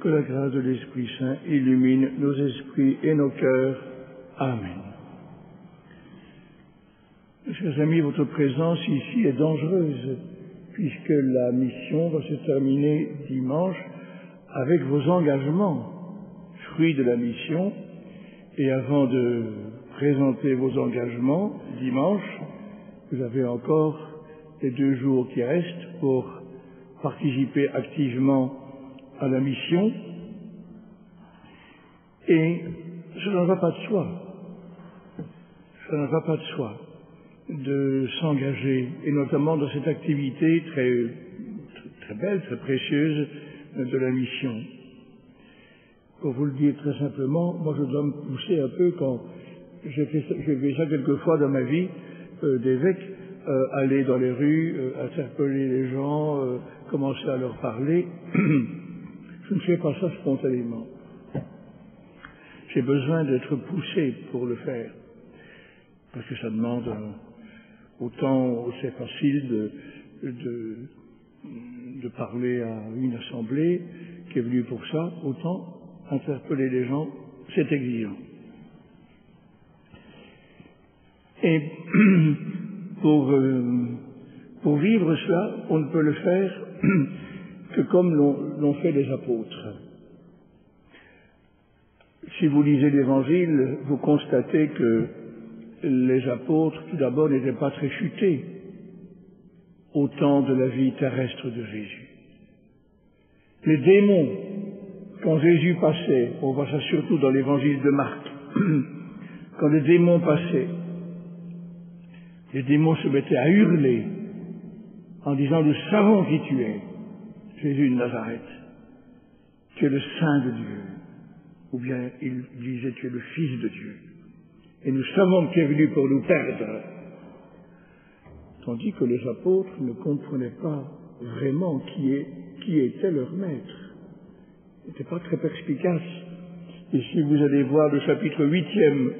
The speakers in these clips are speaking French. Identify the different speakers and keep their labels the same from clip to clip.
Speaker 1: Que la grâce de l'Esprit Saint illumine nos esprits et nos cœurs. Amen. Chers amis, votre présence ici est dangereuse, puisque la mission va se terminer dimanche avec vos engagements, fruits de la mission. Et avant de présenter vos engagements dimanche, vous avez encore les 2 jours qui restent pour participer activement à la mission. Et cela ne va pas de soi. Cela ne va pas de soi de s'engager, et notamment dans cette activité très belle, très précieuse de la mission. Pour vous le dire très simplement, moi je dois me pousser un peu quand j'ai fait ça quelquefois dans ma vie d'évêque, aller dans les rues, interpeller les gens, commencer à leur parler. Je ne fais pas ça spontanément. J'ai besoin d'être poussé pour le faire, parce que ça demande autant c'est facile de parler à une assemblée qui est venue pour ça, autant interpeller les gens, c'est exigeant. Et pour vivre cela, on ne peut le faire que comme l'ont fait les apôtres. Si vous lisez l'Évangile, vous constatez que les apôtres, tout d'abord, n'étaient pas très futés au temps de la vie terrestre de Jésus. Les démons, quand Jésus passait, on voit ça surtout dans l'Évangile de Marc, quand les démons passaient, les démons se mettaient à hurler en disant « Nous savons qui tu es, Jésus de Nazareth, tu es le Saint de Dieu. » Ou bien il disait « Tu es le Fils de Dieu. » Et nous savons que tu es venu pour nous perdre. Tandis que les apôtres ne comprenaient pas vraiment qui était leur maître. Ils n'étaient pas très perspicaces. Et si vous allez voir le chapitre 8e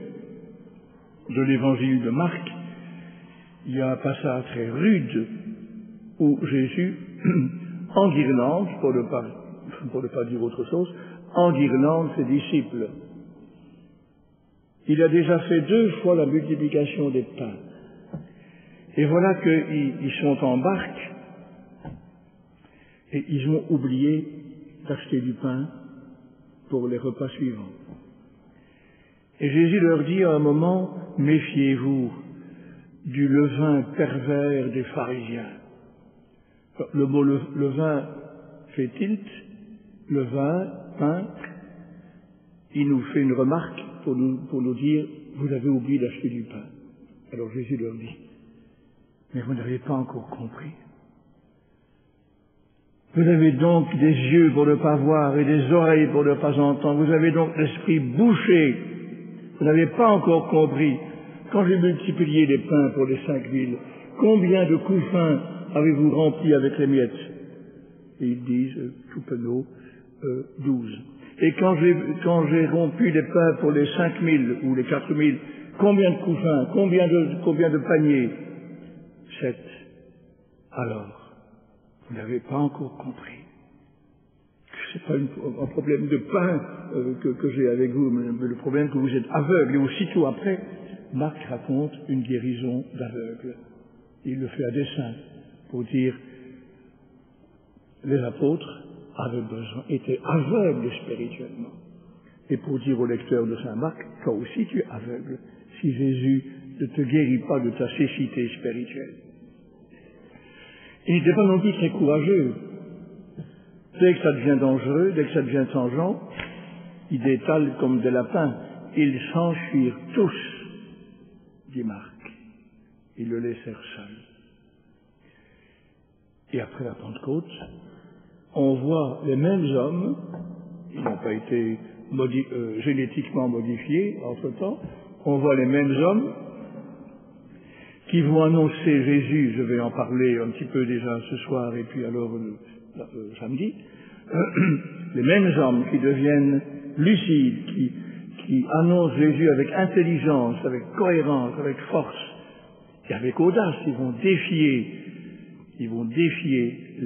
Speaker 1: de l'Évangile de Marc, il y a un passage très rude où Jésus enguirlande, pour ne pas dire autre chose, enguirlande ses disciples. Il a déjà fait 2 fois la multiplication des pains. Et voilà qu'ils sont en barque et ils ont oublié d'acheter du pain pour les repas suivants. Et Jésus leur dit à un moment, méfiez-vous du levain pervers des pharisiens. Le mot levain fait tilt, levain, pain, il nous fait une remarque pour nous dire, vous avez oublié d'acheter du pain. Alors Jésus leur dit, mais vous n'avez pas encore compris. Vous avez donc des yeux pour ne pas voir et des oreilles pour ne pas entendre. Vous avez donc l'esprit bouché. Vous n'avez pas encore compris. Quand j'ai multiplié les pains pour les 5000, combien de couffins avez-vous remplis avec les miettes? Et ils disent, tout penaud, 12. Et quand j'ai rompu les pains pour les 5000 ou les 4000, combien de couffins, combien de paniers? 7. Alors, vous n'avez pas encore compris. Ce n'est pas un problème de pain que j'ai avec vous, mais le problème que vous êtes aveugle. Et aussitôt après, Marc raconte une guérison d'aveugle. Il le fait à dessein pour dire les apôtres étaient aveugles spirituellement. Et pour dire au lecteur de Saint Marc, toi aussi tu es aveugle si Jésus ne te guérit pas de ta cécité spirituelle. Il n'était pas non plus très courageux. Dès que ça devient dangereux, dès que ça devient tangent, il détale comme des lapins. Ils s'enfuirent tous, dit Marc. Ils le laissèrent seul. Et après la Pentecôte, on voit les mêmes hommes, ils n'ont pas été génétiquement modifiés entre-temps, on voit les mêmes hommes qui vont annoncer Jésus, je vais en parler un petit peu déjà ce soir et puis alors samedi, les mêmes hommes qui deviennent lucides, qui annoncent Jésus avec intelligence, avec cohérence, avec force et avec audace. Ils vont défier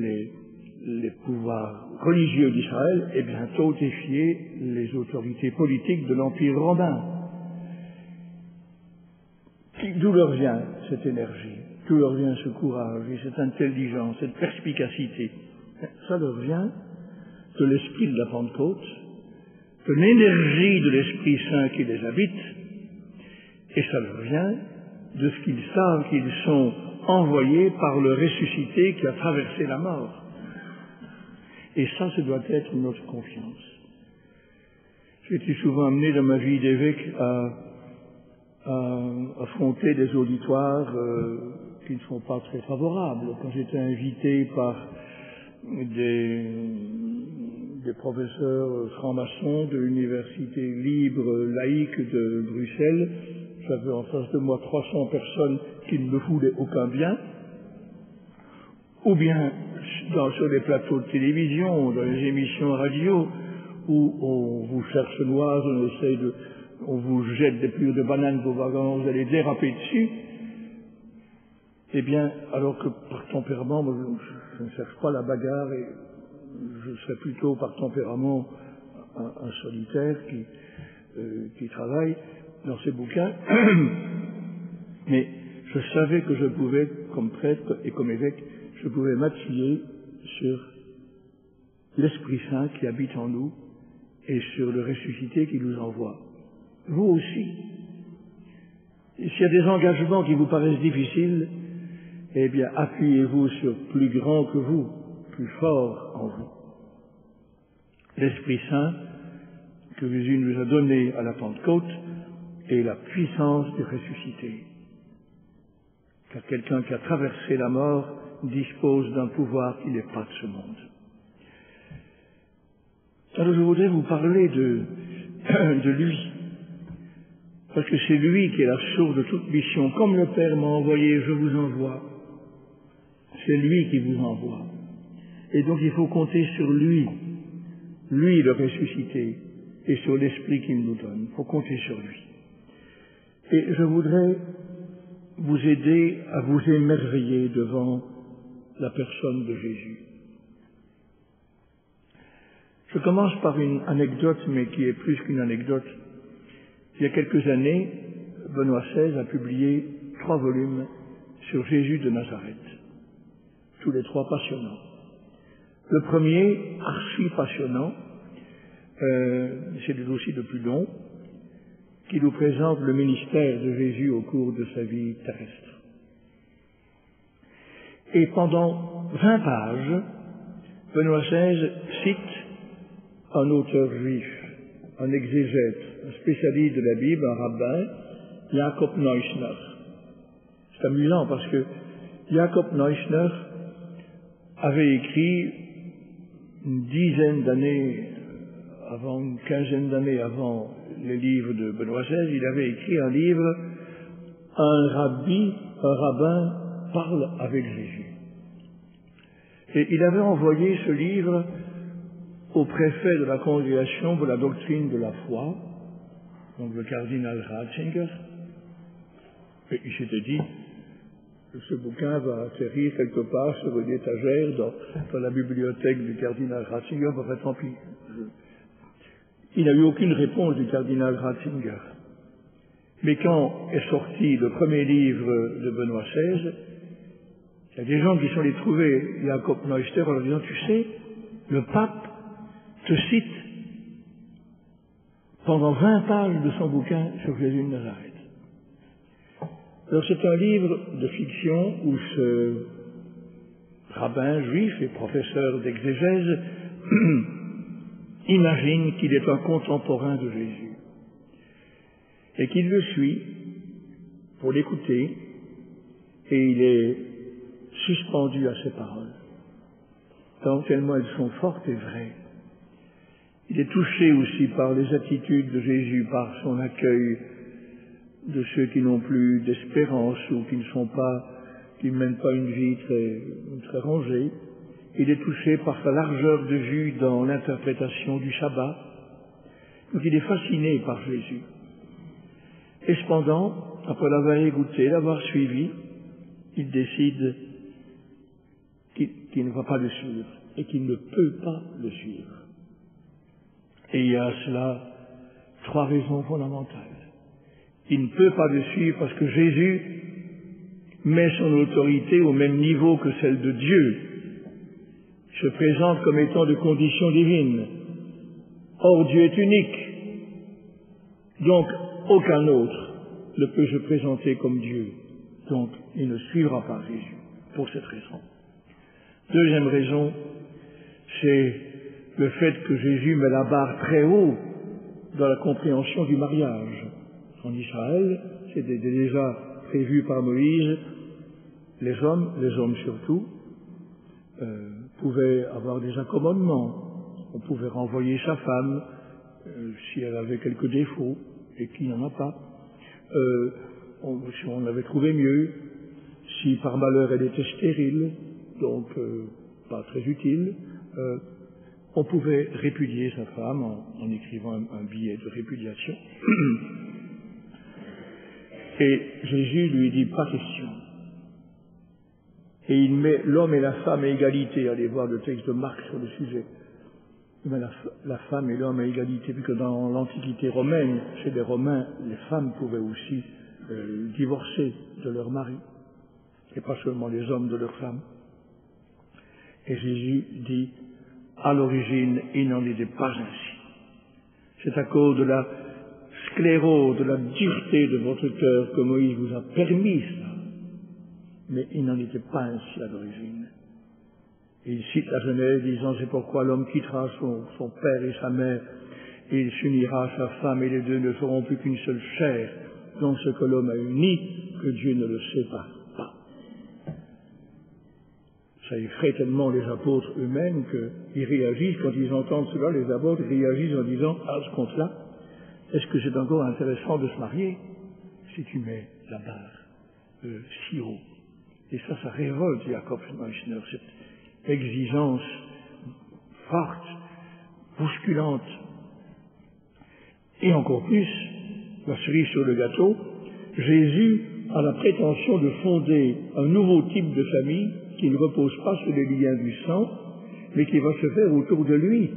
Speaker 1: les pouvoirs religieux d'Israël et bientôt défier les autorités politiques de l'Empire romain. D'où leur vient cette énergie, d'où leur vient ce courage et cette intelligence, cette perspicacité? Ça leur vient de l'esprit de la Pentecôte, de l'énergie de l'Esprit Saint qui les habite, et ça leur vient de ce qu'ils savent qu'ils sont envoyés par le ressuscité qui a traversé la mort. Et ça doit être notre confiance. J'ai été souvent amené dans ma vie d'évêque à affronter des auditoires qui ne sont pas très favorables. Quand j'étais invité par des professeurs francs-maçons de l'université libre laïque de Bruxelles, j'avais en face de moi 300 personnes qui ne me voulaient aucun bien, ou bien sur les plateaux de télévision, dans les émissions radio, où on vous cherche noise, on vous jette des plures de bananes, vos wagons, vous allez déraper dessus. Eh bien, alors que par tempérament, moi, je ne cherche pas la bagarre, et je serais plutôt par tempérament un solitaire qui travaille dans ses bouquins. Mais je savais que je pouvais, comme prêtre et comme évêque, je pouvais m'appuyer sur l'Esprit Saint qui habite en nous et sur le ressuscité qui nous envoie. Vous aussi. S'il y a des engagements qui vous paraissent difficiles, eh bien, appuyez-vous sur plus grand que vous, plus fort en vous. L'Esprit Saint que Jésus nous a donné à la Pentecôte est la puissance du ressuscité. Car quelqu'un qui a traversé la mort dispose d'un pouvoir qui n'est pas de ce monde. Alors je voudrais vous parler de lui, parce que c'est lui qui est la source de toute mission. Comme le Père m'a envoyé, je vous envoie. C'est lui qui vous envoie. Et donc il faut compter sur lui, lui le ressuscité, et sur l'Esprit qu'il nous donne. Il faut compter sur lui. Et je voudrais vous aider à vous émerveiller devant la personne de Jésus. Je commence par une anecdote, mais qui est plus qu'une anecdote. Il y a quelques années, Benoît XVI a publié 3 volumes sur Jésus de Nazareth, tous les 3 passionnants. Le premier, archi passionnant, c'est aussi le plus long, qui nous présente le ministère de Jésus au cours de sa vie terrestre. Et pendant 20 pages, Benoît XVI cite un auteur juif, un exégète, un spécialiste de la Bible, un rabbin, Jacob Neusner. C'est amusant parce que Jacob Neusner avait écrit une dizaine d'années avant, une quinzaine d'années avant les livres de Benoît XVI, il avait écrit un livre, un rabbin parle avec Jésus. Et il avait envoyé ce livre au préfet de la congrégation pour la doctrine de la foi, donc le cardinal Ratzinger, et il s'était dit que ce bouquin va atterrir quelque part sur une étagère dans la bibliothèque du cardinal Ratzinger. Enfin, tant pis. Il n'a eu aucune réponse du cardinal Ratzinger. Mais quand est sorti le premier livre de Benoît XVI, il y a des gens qui sont allés trouver Jacob Neusner en leur disant, tu sais, le pape te cite pendant 20 pages de son bouquin sur Jésus de Nazareth. Alors c'est un livre de fiction où ce rabbin juif et professeur d'exégèse imagine qu'il est un contemporain de Jésus et qu'il le suit pour l'écouter, et il est suspendu à ses paroles, tant tellement elles sont fortes et vraies. Il est touché aussi par les attitudes de Jésus, par son accueil de ceux qui n'ont plus d'espérance ou qui ne mènent pas une vie très rangée. Il est touché par sa largeur de vue dans l'interprétation du sabbat. Donc il est fasciné par Jésus. Et cependant, après l'avoir écouté, l'avoir suivi, il décide qu'il ne va pas le suivre. et qu'il ne peut pas le suivre. Et il y a à cela 3 raisons fondamentales. Il ne peut pas le suivre parce que Jésus met son autorité au même niveau que celle de Dieu, se présente comme étant de condition divine. Or, Dieu est unique, donc aucun autre ne peut se présenter comme Dieu. Donc, il ne suivra pas Jésus, pour cette raison. Deuxième raison, c'est le fait que Jésus met la barre très haut dans la compréhension du mariage. En Israël, c'était déjà prévu par Moïse, les hommes surtout, pouvaient avoir des accommodements. On pouvait renvoyer sa femme si elle avait quelques défauts et qu'il n'y en a pas. Si on avait trouvé mieux, si par malheur elle était stérile, donc pas très utile, on pouvait répudier sa femme en écrivant un billet de répudiation. Et Jésus lui dit pas question. Et il met l'homme et la femme à égalité. Allez voir le texte de Marc sur le sujet. Il met la femme et l'homme à égalité, puisque dans l'Antiquité romaine, chez les Romains, les femmes pouvaient aussi divorcer de leur mari, et pas seulement les hommes de leurs femmes. Et Jésus dit, à l'origine, il n'en était pas ainsi. C'est à cause de la sclérose, de la dureté de votre cœur que Moïse vous a permis ça. Mais il n'en était pas ainsi à l'origine. Et il cite la Genèse disant, c'est pourquoi l'homme quittera son père et sa mère, et il s'unira à sa femme, et les deux ne seront plus qu'une seule chair. Donc ce que l'homme a uni, que Dieu ne le sépare pas. Ça effraie tellement les apôtres eux-mêmes qu'ils réagissent, quand ils entendent cela, les apôtres réagissent en disant, à ce compte-là, est-ce que c'est encore intéressant de se marier si tu mets la barre si haut? Et ça révolte Jacob Meissner, cette exigence forte, bousculante. Et encore plus, la cerise sur le gâteau, Jésus a la prétention de fonder un nouveau type de famille qui ne repose pas sur les liens du sang, mais qui va se faire autour de lui.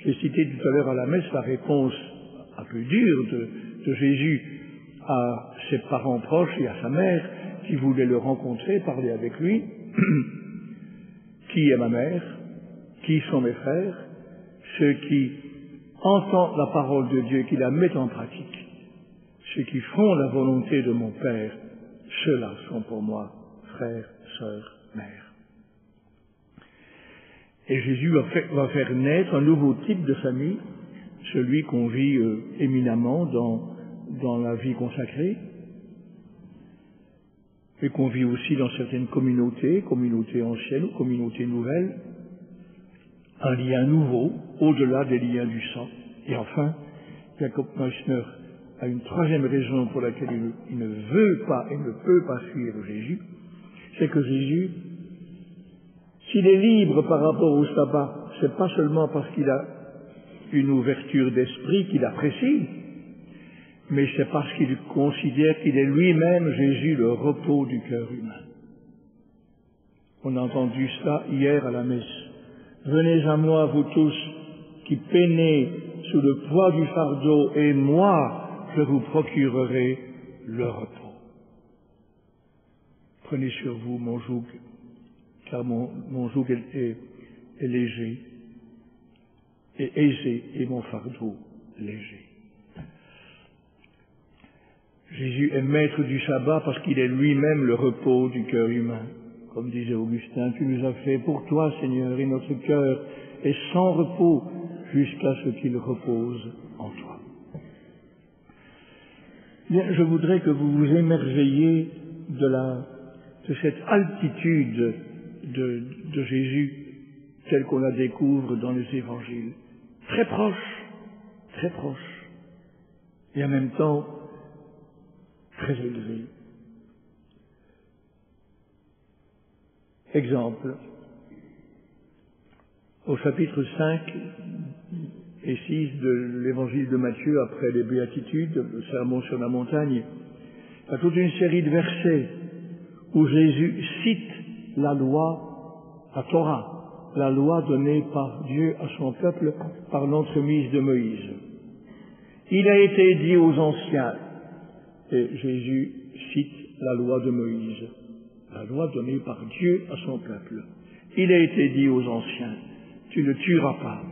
Speaker 1: J'ai cité tout à l'heure à la messe la réponse un peu dure de Jésus à ses parents proches et à sa mère qui voulaient le rencontrer, parler avec lui. Qui est ma mère? Qui sont mes frères? Ceux qui entendent la parole de Dieu, qui la mettent en pratique. Ceux qui font la volonté de mon Père, ceux-là sont pour moi frères, sœurs, mères. Et Jésus va faire naître un nouveau type de famille, celui qu'on vit éminemment dans la vie consacrée, et qu'on vit aussi dans certaines communautés anciennes ou communautés nouvelles, un lien nouveau, au-delà des liens du sang. Et enfin, Jacob Meissner a une troisième raison pour laquelle il ne veut pas et ne peut pas suivre Jésus, c'est que Jésus, s'il est libre par rapport au sabbat, c'est pas seulement parce qu'il a une ouverture d'esprit qu'il apprécie, mais c'est parce qu'il considère qu'il est lui-même, Jésus, le repos du cœur humain. On a entendu cela hier à la messe. Venez à moi, vous tous, qui peinez sous le poids du fardeau, et moi, je vous procurerai le repos. Prenez sur vous mon joug, car mon joug est léger, et aisé, et mon fardeau léger. Jésus est maître du sabbat parce qu'il est lui-même le repos du cœur humain. Comme disait Augustin, tu nous as fait pour toi, Seigneur, et notre cœur est sans repos jusqu'à ce qu'il repose en toi. Bien, je voudrais que vous vous émerveilliez de cette altitude de Jésus telle qu'on la découvre dans les évangiles. Très proche, et en même temps très élevé. Exemple, au chapitre 5 et 6 de l'évangile de Matthieu, après les béatitudes, le sermon sur la montagne, il y a toute une série de versets où Jésus cite la loi, la Torah, la loi donnée par Dieu à son peuple par l'entremise de Moïse. Il a été dit aux anciens, et Jésus cite la loi de Moïse, la loi donnée par Dieu à son peuple. Il a été dit aux anciens, tu ne tueras pas.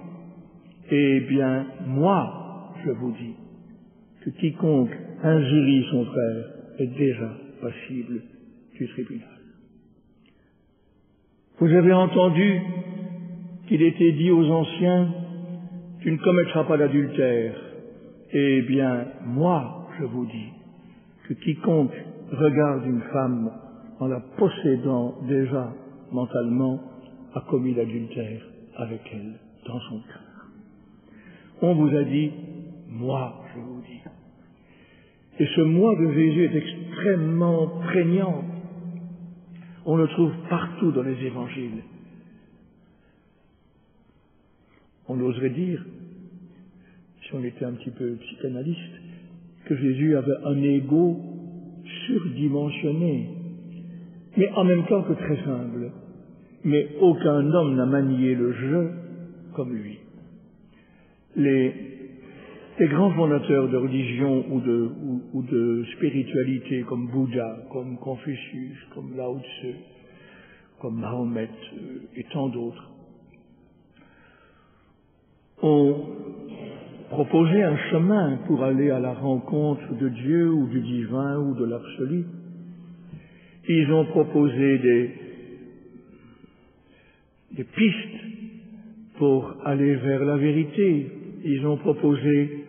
Speaker 1: Eh bien, moi, je vous dis, que quiconque injurie son frère est déjà passible du tribunal. Vous avez entendu qu'il était dit aux anciens, tu ne commettras pas d'adultère. Eh bien, moi, je vous dis, que quiconque regarde une femme en la possédant déjà mentalement a commis l'adultère avec elle dans son cœur. On vous a dit, moi, je vous dis. Et ce moi de Jésus est extrêmement prégnant. On le trouve partout dans les évangiles. On oserait dire, si on était un petit peu psychanalyste, que Jésus avait un ego surdimensionné, mais en même temps que très humble. Mais aucun homme n'a manié le jeu comme lui. Les grands fondateurs de religion ou de spiritualité comme Bouddha, comme Confucius, comme Lao Tse, comme Mahomet et tant d'autres, ont proposé un chemin pour aller à la rencontre de Dieu ou du divin ou de l'absolu. Ils ont proposé des pistes pour aller vers la vérité. Ils ont proposé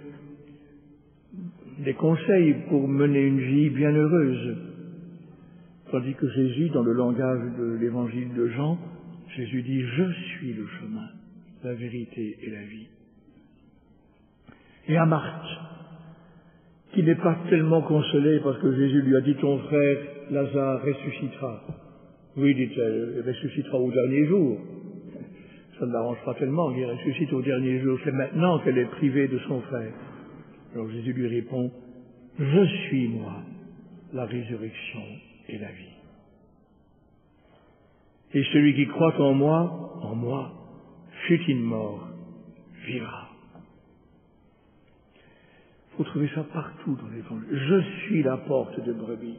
Speaker 1: des conseils pour mener une vie bienheureuse. Tandis que Jésus, dans le langage de l'évangile de Jean, Jésus dit « Je suis le chemin, la vérité et la vie ». Et à Marthe, qui n'est pas tellement consolée parce que Jésus lui a dit « Ton frère Lazare ressuscitera ». Oui, dit-elle, il ressuscitera au dernier jour. Ça ne l'arrange pas tellement qu'il ressuscite au dernier jour. C'est maintenant qu'elle est privée de son frère. Alors Jésus lui répond, « Je suis moi, la résurrection et la vie. Et celui qui croit en moi, fût-il mort, vivra. » Vous trouvez ça partout dans l'Évangile. Je suis la porte de brebis.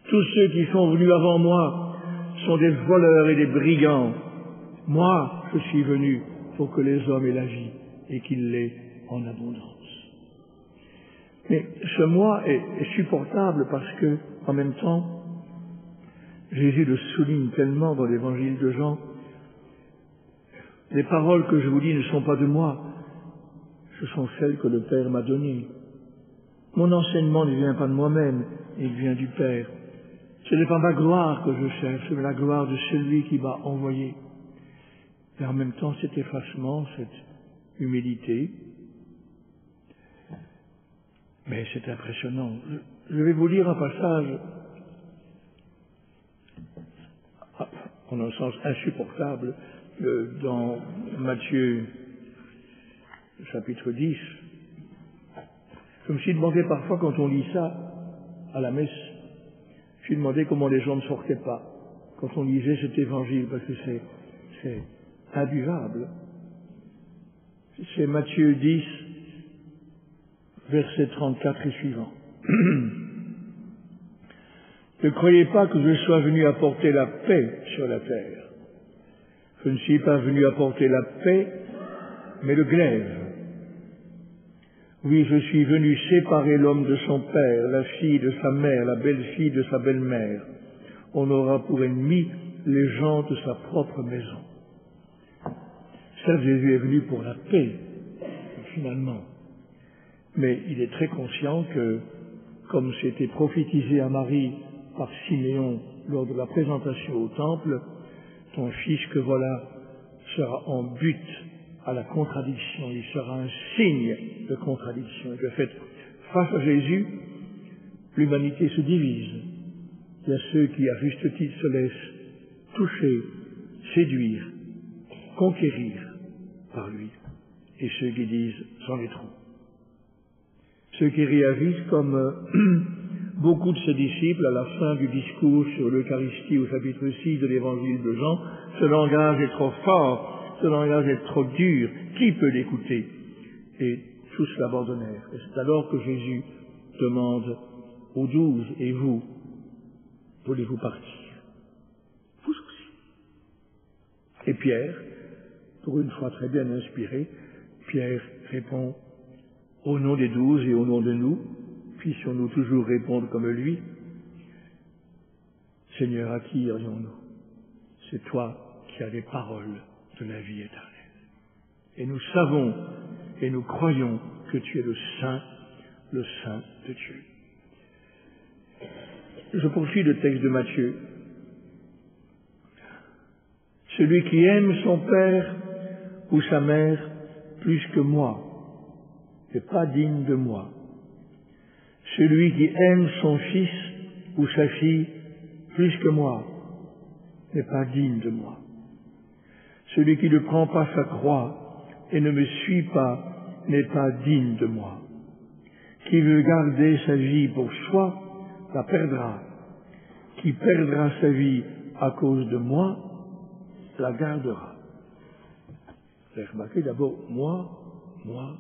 Speaker 1: Tous ceux qui sont venus avant moi sont des voleurs et des brigands. Moi, je suis venu pour que les hommes aient la vie et qu'ils l'aient en abondance. Mais ce moi est supportable parce que, en même temps, Jésus le souligne tellement dans l'évangile de Jean. Les paroles que je vous dis ne sont pas de moi, ce sont celles que le Père m'a données. Mon enseignement ne vient pas de moi-même, il vient du Père. Ce n'est pas ma gloire que je cherche, mais la gloire de celui qui m'a envoyé. Et en même temps, cet effacement, cette humilité, mais c'est impressionnant. Je vais vous lire un passage en un sens insupportable dans Matthieu chapitre 10. Je me suis demandé parfois quand on lit ça à la messe, je me suis demandé comment les gens ne sortaient pas quand on lisait cet évangile, parce que c'est imbuvable. C'est Matthieu 10, versets 34 et suivants. Ne croyez pas que je sois venu apporter la paix sur la terre. Je ne suis pas venu apporter la paix, mais le glaive. Oui, je suis venu séparer l'homme de son père, la fille de sa mère, la belle-fille de sa belle-mère. On aura pour ennemis les gens de sa propre maison. Certes, Jésus est venu pour la paix, finalement. Mais il est très conscient que, comme c'était prophétisé à Marie par Siméon lors de la présentation au temple, ton fils que voilà sera en but à la contradiction, il sera un signe de contradiction. Et de fait, face à Jésus, l'humanité se divise. Il y a ceux qui, à juste titre, se laissent toucher, séduire, conquérir par lui, et ceux qui disent « c'en est trop ». Ceux qui réagissent comme Beaucoup de ses disciples, à la fin du discours sur l'Eucharistie au chapitre 6 de l'évangile de Jean, ce langage est trop fort, ce langage est trop dur, qui peut l'écouter? Et tous l'abandonnèrent. Et c'est alors que Jésus demande aux 12, et vous, voulez-vous partir? Vous aussi. Et Pierre, pour une fois très bien inspiré, Pierre répond, au nom des 12 et au nom de nous, puissions-nous toujours répondre comme lui, Seigneur, à qui irions-nous? C'est toi qui as les paroles de la vie éternelle. Et nous savons et nous croyons que tu es le Saint de Dieu. Je poursuis le texte de Matthieu. Celui qui aime son père ou sa mère plus que moi n'est pas digne de moi. Celui qui aime son fils ou sa fille plus que moi n'est pas digne de moi. Celui qui ne prend pas sa croix et ne me suit pas n'est pas digne de moi. Qui veut garder sa vie pour soi la perdra. Qui perdra sa vie à cause de moi la gardera. Vous avez remarqué d'abord moi.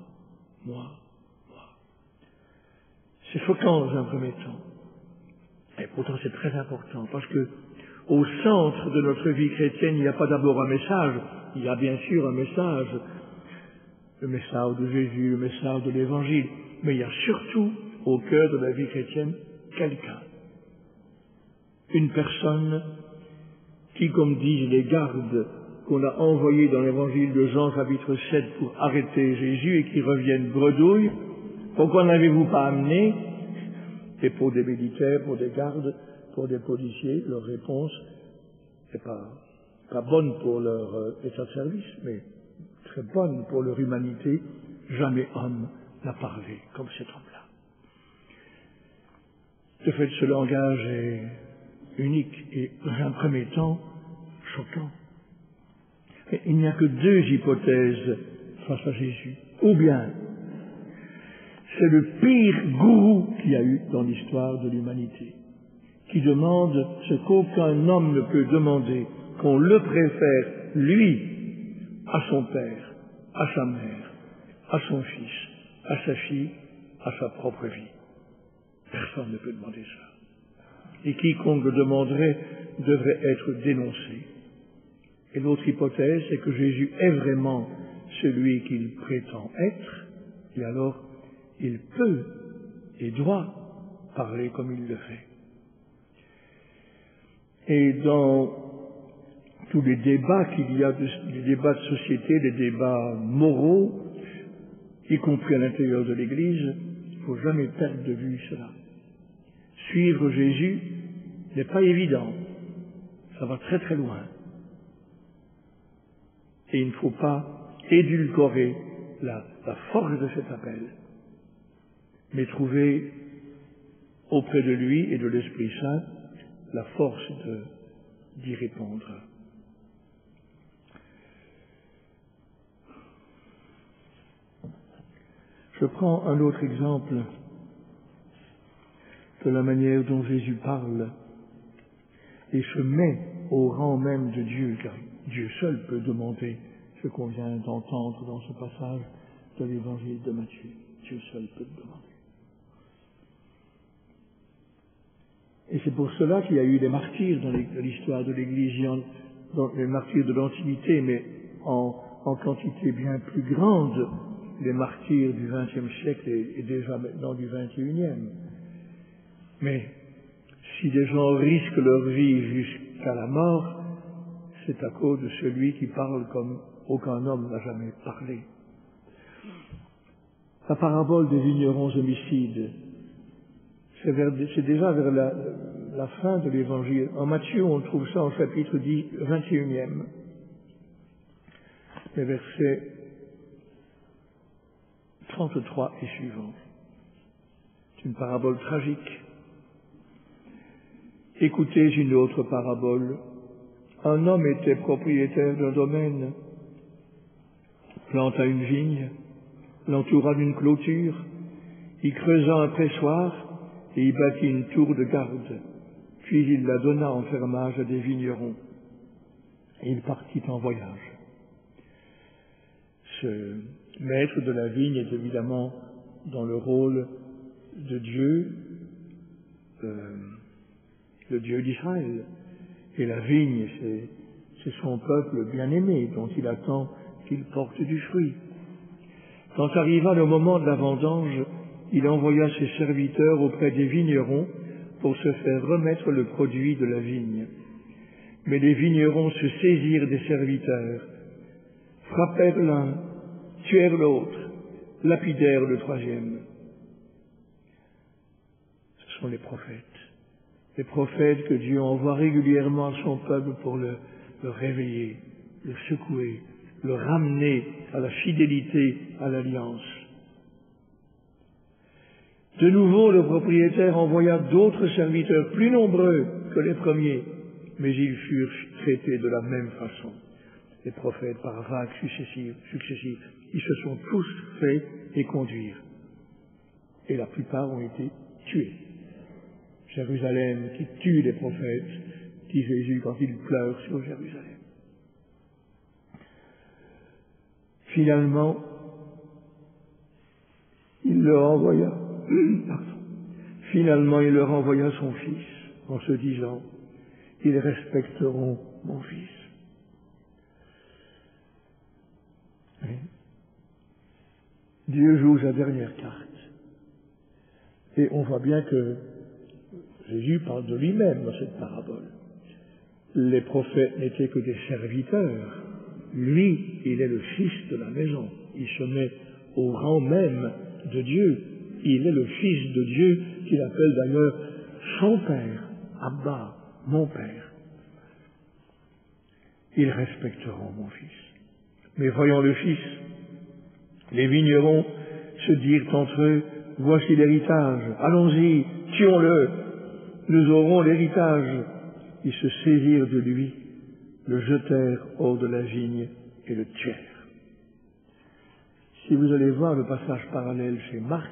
Speaker 1: C'est choquant dans un premier temps. Et pourtant c'est très important parce que au centre de notre vie chrétienne, il n'y a pas d'abord un message. Il y a bien sûr un message. Le message de Jésus, le message de l'Évangile. Mais il y a surtout au cœur de la vie chrétienne quelqu'un. Une personne qui, comme disent les gardes qu'on a envoyés dans l'Évangile de Jean chapitre 7 pour arrêter Jésus et qui reviennent bredouille, pourquoi n'avez-vous pas amené? Et pour des militaires, pour des gardes, pour des policiers, leur réponse n'est pas bonne pour leur état de service, mais très bonne pour leur humanité. Jamais homme n'a parlé comme cet homme-là. De fait, ce langage est unique et, dans un premier temps, choquant. Et il n'y a que deux hypothèses face à Jésus. Ou bien, c'est le pire gourou qu'il y a eu dans l'histoire de l'humanité, qui demande ce qu'aucun homme ne peut demander, qu'on le préfère, lui, à son père, à sa mère, à son fils, à sa fille, à sa propre vie. Personne ne peut demander ça. Et quiconque le demanderait devrait être dénoncé. Et l'autre hypothèse, c'est que Jésus est vraiment celui qu'il prétend être, et alors il peut et doit parler comme il le fait. Et dans tous les débats qu'il y a, les débats de société, les débats moraux, y compris à l'intérieur de l'Église, il ne faut jamais perdre de vue cela. Suivre Jésus n'est pas évident. Ça va très très loin. Et il ne faut pas édulcorer la force de cet appel, mais trouver auprès de lui et de l'Esprit Saint la force d'y répondre. Je prends un autre exemple de la manière dont Jésus parle et se met au rang même de Dieu, car Dieu seul peut demander ce qu'on vient d'entendre dans ce passage de l'évangile de Matthieu. Dieu seul peut le demander. Et c'est pour cela qu'il y a eu des martyrs dans l'histoire de l'Église, dans les martyrs de l'Antiquité, mais en quantité bien plus grande, les martyrs du XXe siècle et déjà maintenant du XXIe. Mais si des gens risquent leur vie jusqu'à la mort, c'est à cause de celui qui parle comme aucun homme n'a jamais parlé. La parabole des vignerons homicides, c'est déjà vers la fin de l'Évangile. En Matthieu, on trouve ça en chapitre 21e, les versets 33 et suivants. C'est une parabole tragique. Écoutez une autre parabole. Un homme était propriétaire d'un domaine, planta une vigne, l'entoura d'une clôture, y creusa un pressoir et y bâtit une tour de garde. Puis il la donna en fermage à des vignerons. Et il partit en voyage. Ce maître de la vigne est évidemment dans le rôle de Dieu, le Dieu d'Israël. Et la vigne, c'est son peuple bien-aimé dont il attend qu'il porte du fruit. Quand arriva le moment de la vendange, il envoya ses serviteurs auprès des vignerons pour se faire remettre le produit de la vigne. Mais les vignerons se saisirent des serviteurs, frappèrent l'un, tuèrent l'autre, lapidèrent le troisième. Ce sont les prophètes que Dieu envoie régulièrement à son peuple pour le réveiller, le secouer, le ramener à la fidélité à l'alliance. De nouveau, le propriétaire envoya d'autres serviteurs plus nombreux que les premiers, mais ils furent traités de la même façon. Les prophètes, par vagues successives, ils se sont tous fait éconduire. Et la plupart ont été tués. Jérusalem qui tue les prophètes, dit Jésus quand il pleure sur Jérusalem. Finalement, il leur envoya son fils en se disant « Ils respecteront mon fils ». Oui. Dieu joue sa dernière carte. Et on voit bien que Jésus parle de lui-même dans cette parabole. Les prophètes n'étaient que des serviteurs. Lui, il est le fils de la maison. Il se met au rang même de Dieu. Il est le fils de Dieu qu'il appelle d'ailleurs son Père, Abba, mon Père. Ils respecteront mon fils. Mais voyant le fils, les vignerons se dirent entre eux, voici l'héritage, allons-y, tuons-le, nous aurons l'héritage. Ils se saisirent de lui, le jetèrent hors de la vigne et le tuèrent. Si vous allez voir le passage parallèle chez Marc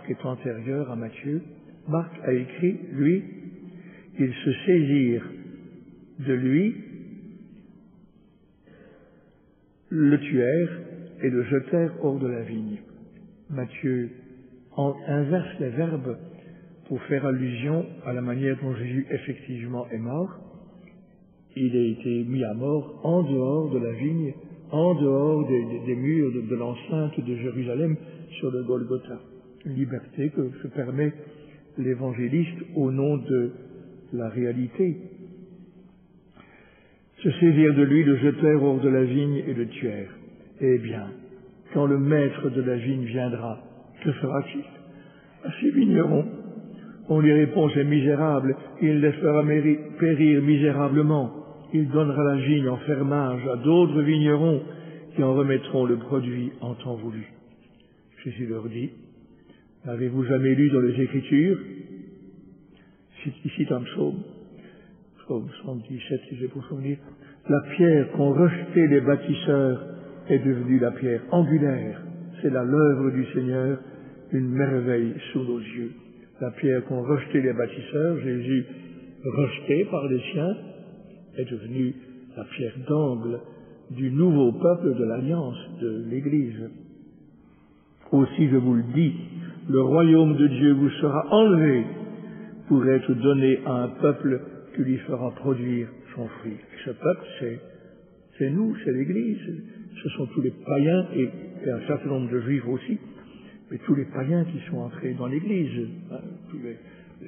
Speaker 1: est antérieur à Matthieu, Marc a écrit, lui, ils se saisirent de lui, le tuèrent et le jetèrent hors de la vigne. Matthieu inverse les verbes pour faire allusion à la manière dont Jésus effectivement est mort. Il a été mis à mort en dehors de la vigne, en dehors des murs de l'enceinte de Jérusalem sur le Golgotha. Une liberté que se permet l'évangéliste au nom de la réalité. Se saisirent de lui, le jetèrent hors de la vigne et le tuèrent. Eh bien, quand le maître de la vigne viendra, que fera-t-il à ces vignerons? On lui répond, c'est misérable, il les fera périr misérablement. Il donnera la vigne en fermage à d'autres vignerons qui en remettront le produit en temps voulu. Jésus leur dit, n'avez-vous jamais lu dans les Écritures, ici un psaume 77, si j'ai pour souvenir, la pierre qu'ont rejetée les bâtisseurs est devenue la pierre angulaire. C'est là l'œuvre du Seigneur, une merveille sous nos yeux. La pierre qu'ont rejetée les bâtisseurs, Jésus, rejeté par les siens, est devenue la pierre d'angle du nouveau peuple de l'Alliance, de l'Église. Aussi, je vous le dis, le royaume de Dieu vous sera enlevé pour être donné à un peuple qui lui fera produire son fruit. Et ce peuple, c'est nous, c'est l'Église. Ce sont tous les païens et un certain nombre de juifs aussi, mais tous les païens qui sont entrés dans l'Église, tous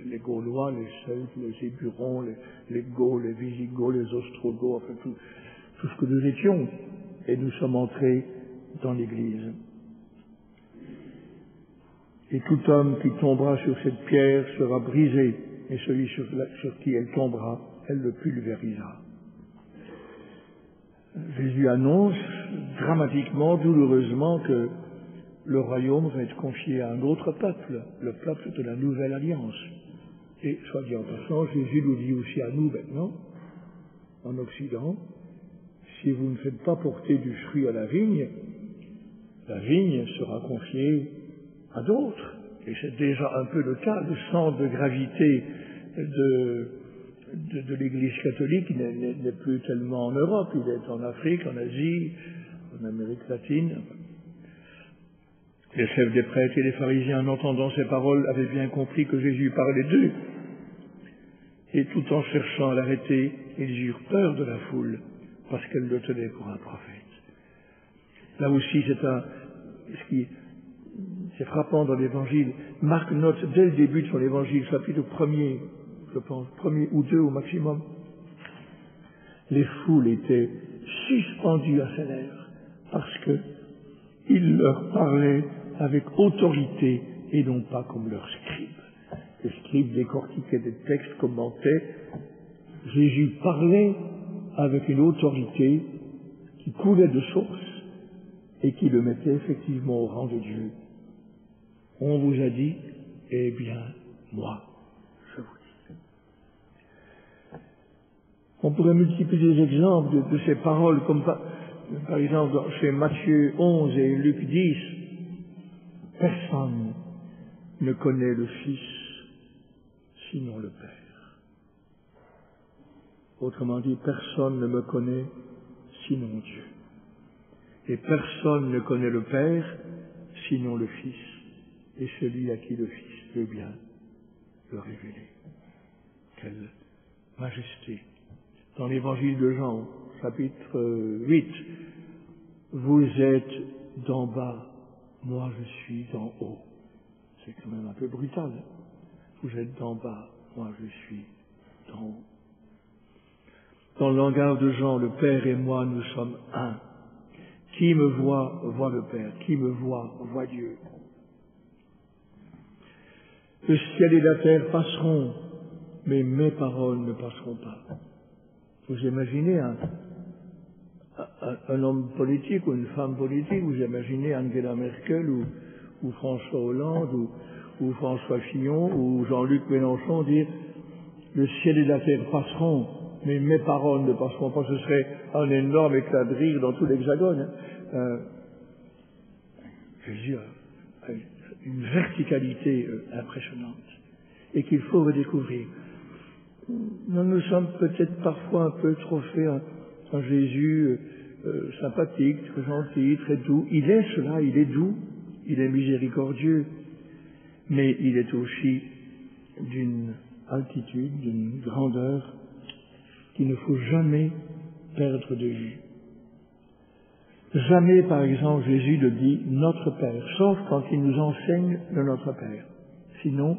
Speaker 1: les Gaulois, les Celtes, les Épurons, les Gauls, les Visigoths, les Ostrogoths, enfin tout ce que nous étions, et nous sommes entrés dans l'Église. Et tout homme qui tombera sur cette pierre sera brisé, et celui sur qui elle tombera, elle le pulvérisera. Jésus annonce dramatiquement, douloureusement, que le royaume va être confié à un autre peuple, le peuple de la nouvelle alliance. Et, soit dit en passant, Jésus nous dit aussi à nous maintenant, en Occident, si vous ne faites pas porter du fruit à la vigne sera confiée à d'autres. et c'est déjà un peu le cas, le centre de gravité de l'Église catholique n'est plus tellement en Europe, il est en Afrique, en Asie, en Amérique latine. Les chefs des prêtres et les pharisiens, en entendant ces paroles, avaient bien compris que Jésus parlait d'eux. Et tout en cherchant à l'arrêter, ils eurent peur de la foule, parce qu'elle le tenait pour un prophète. Là aussi, c'est frappant dans l'Évangile. Marc note dès le début de son Évangile, chapitre 1er, je pense, 1er ou 2 au maximum, les foules étaient suspendues à ses lèvres, parce qu'il leur parlait avec autorité et non pas comme leurs scribes. Les scribes décortiquaient des textes, commentaient. Jésus parlait avec une autorité qui coulait de source et qui le mettait effectivement au rang de Dieu. On vous a dit, eh bien, moi, je vous dis. On pourrait multiplier les exemples de ces paroles, comme par exemple chez Matthieu 11 et Luc 10. Personne ne connaît le Fils sinon le Père. Autrement dit, personne ne me connaît sinon Dieu. Et personne ne connaît le Père sinon le Fils et celui à qui le Fils veut bien le révéler. Quelle majesté! Dans l'Évangile de Jean, chapitre 8, vous êtes d'en bas, moi je suis d'en haut. C'est quand même un peu brutal. Vous êtes d'en bas, moi je suis d'en haut. Dans le langage de Jean, le Père et moi, nous sommes un. Qui me voit, voit le Père. Qui me voit, voit Dieu. Le ciel et la terre passeront, mais mes paroles ne passeront pas. Vous imaginez un homme politique ou une femme politique, vous imaginez Angela Merkel ou François Hollande ou François Fillon ou Jean-Luc Mélenchon dire « Le ciel et la terre passeront, mais mes paroles ne passeront pas ». Ce serait un énorme éclat de rire dans tout l'Hexagone. Jésus a une verticalité impressionnante et qu'il faut redécouvrir. Nous nous sommes peut-être parfois un peu trop fait un Jésus sympathique, très gentil, très doux. Il est cela, il est doux, il est miséricordieux, mais il est aussi d'une altitude, d'une grandeur qu'il ne faut jamais perdre de vue. Jamais, par exemple, Jésus ne dit « notre Père », sauf quand il nous enseigne de notre Père. Sinon,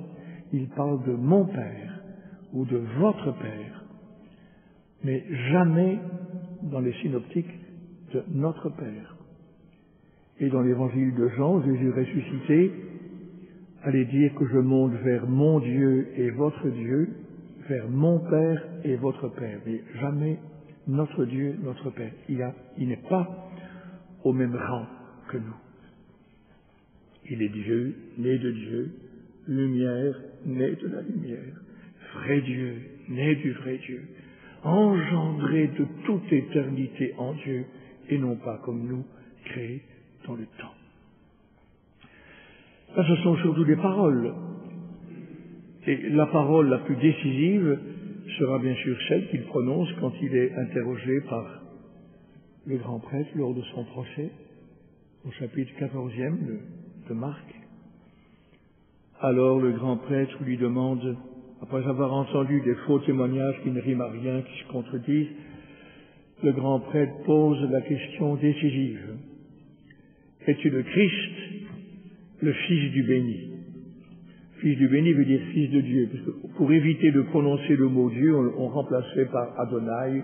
Speaker 1: il parle de « mon Père » ou de « votre Père », mais jamais dans les synoptiques de « notre Père ». Et dans l'évangile de Jean, Jésus ressuscité allait dire que je monte vers mon Dieu et votre Dieu, vers mon Père et votre Père, mais jamais notre Dieu, notre Père. Il n'est pas au même rang que nous. Il est Dieu, né de Dieu, lumière, né de la lumière, vrai Dieu, né du vrai Dieu, engendré de toute éternité en Dieu, et non pas comme nous, créé dans le temps. Ça, ce sont surtout des paroles. Et la parole la plus décisive sera bien sûr celle qu'il prononce quand il est interrogé par le grand prêtre lors de son procès, au chapitre 14e de Marc. Alors le grand prêtre lui demande, après avoir entendu des faux témoignages qui ne riment à rien, qui se contredisent, le grand prêtre pose la question décisive. Es-tu le Christ, le Fils du béni? Fils du béni veut dire Fils de Dieu, parce que pour éviter de prononcer le mot Dieu, on remplaçait par Adonai,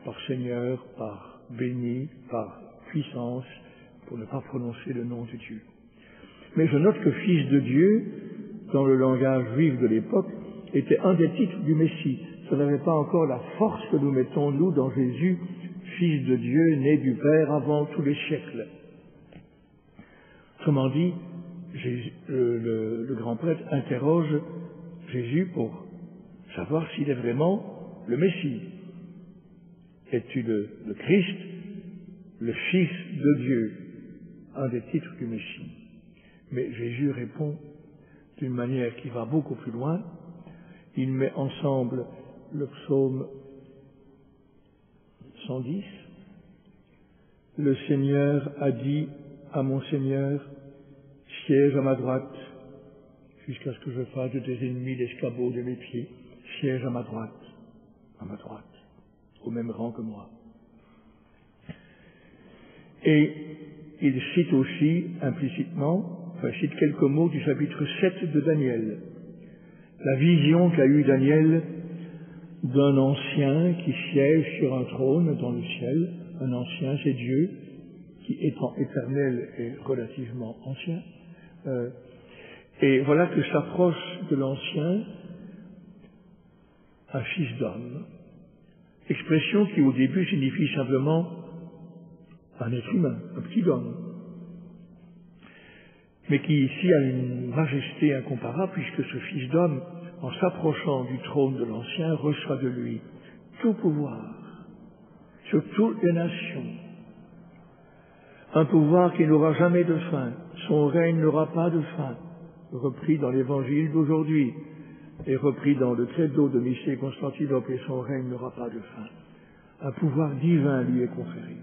Speaker 1: par Seigneur, par béni, par puissance, pour ne pas prononcer le nom de Dieu. Mais je note que Fils de Dieu, dans le langage juif de l'époque, était un des titres du Messie. Ça n'avait pas encore la force que nous mettons, nous, dans Jésus, Fils de Dieu, né du Père avant tous les siècles. Autrement dit, le grand prêtre interroge Jésus pour savoir s'il est vraiment le Messie. Es-tu le Christ, le Fils de Dieu, un des titres du Messie? Mais Jésus répond, d'une manière qui va beaucoup plus loin. Il met ensemble le psaume 110. Le Seigneur a dit à mon Seigneur, siège à ma droite, jusqu'à ce que je fasse de tes ennemis l'escabeau de mes pieds. Siège à ma droite, au même rang que moi. Et il cite aussi, implicitement, cite quelques mots du chapitre 7 de Daniel. La vision qu'a eue Daniel d'un ancien qui siège sur un trône dans le ciel. Un ancien, c'est Dieu, qui étant éternel est relativement ancien. Et voilà que s'approche de l'ancien un fils d'homme. Expression qui au début signifie simplement un être humain, un petit homme. Mais qui ici a une majesté incomparable puisque ce fils d'homme, en s'approchant du trône de l'ancien, reçoit de lui tout pouvoir sur toutes les nations. Un pouvoir qui n'aura jamais de fin. Son règne n'aura pas de fin. Repris dans l'évangile d'aujourd'hui et repris dans le credo de Nicée Constantinople, et son règne n'aura pas de fin. Un pouvoir divin lui est conféré.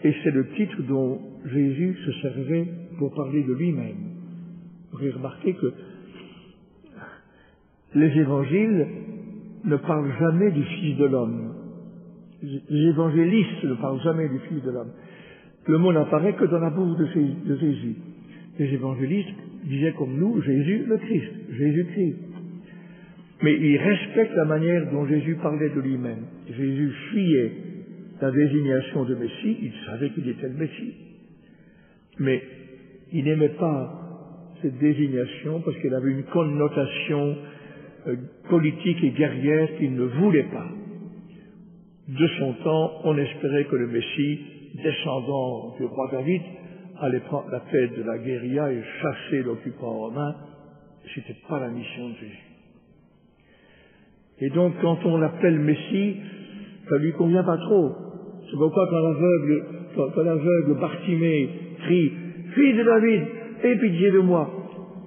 Speaker 1: Et c'est le titre dont Jésus se servait pour parler de lui-même. Vous aurez remarqué que les évangiles ne parlent jamais du Fils de l'homme. Les évangélistes ne parlent jamais du Fils de l'homme. Le mot n'apparaît que dans la bouche de Jésus. Les évangélistes disaient comme nous Jésus le Christ, Jésus-Christ. Mais ils respectent la manière dont Jésus parlait de lui-même. Jésus fuyait la désignation de Messie, il savait qu'il était le Messie. Mais il n'aimait pas cette désignation parce qu'elle avait une connotation politique et guerrière qu'il ne voulait pas. De son temps, on espérait que le Messie, descendant du roi David, allait prendre la tête de la guérilla et chasser l'occupant romain. Ce n'était pas la mission de Jésus. Et donc, quand on l'appelle Messie, ça lui convient pas trop. C'est pourquoi quand l'aveugle Bartimée crie « Fils de David, aie pitié de moi !»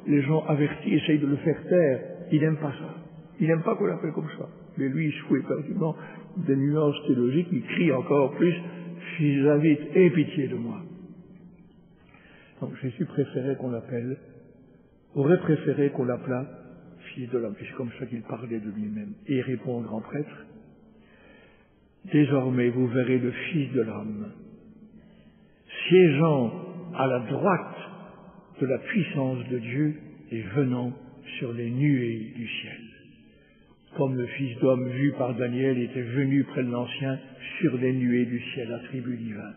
Speaker 1: les gens avertis essayent de le faire taire. Il n'aime pas ça. Il n'aime pas qu'on l'appelle comme ça. Mais lui, il souhaite effectivement des nuances théologiques. Il crie encore plus « Fils de David, aie pitié de moi !» Donc Jésus aurait préféré qu'on l'appelât Fils de l'homme. Et c'est comme ça qu'il parlait de lui-même. Et il répond au grand prêtre, désormais vous verrez le Fils de l'homme siégeant à la droite de la puissance de Dieu et venant sur les nuées du ciel. Comme le Fils d'homme vu par Daniel était venu près de l'Ancien sur les nuées du ciel, attribut divin.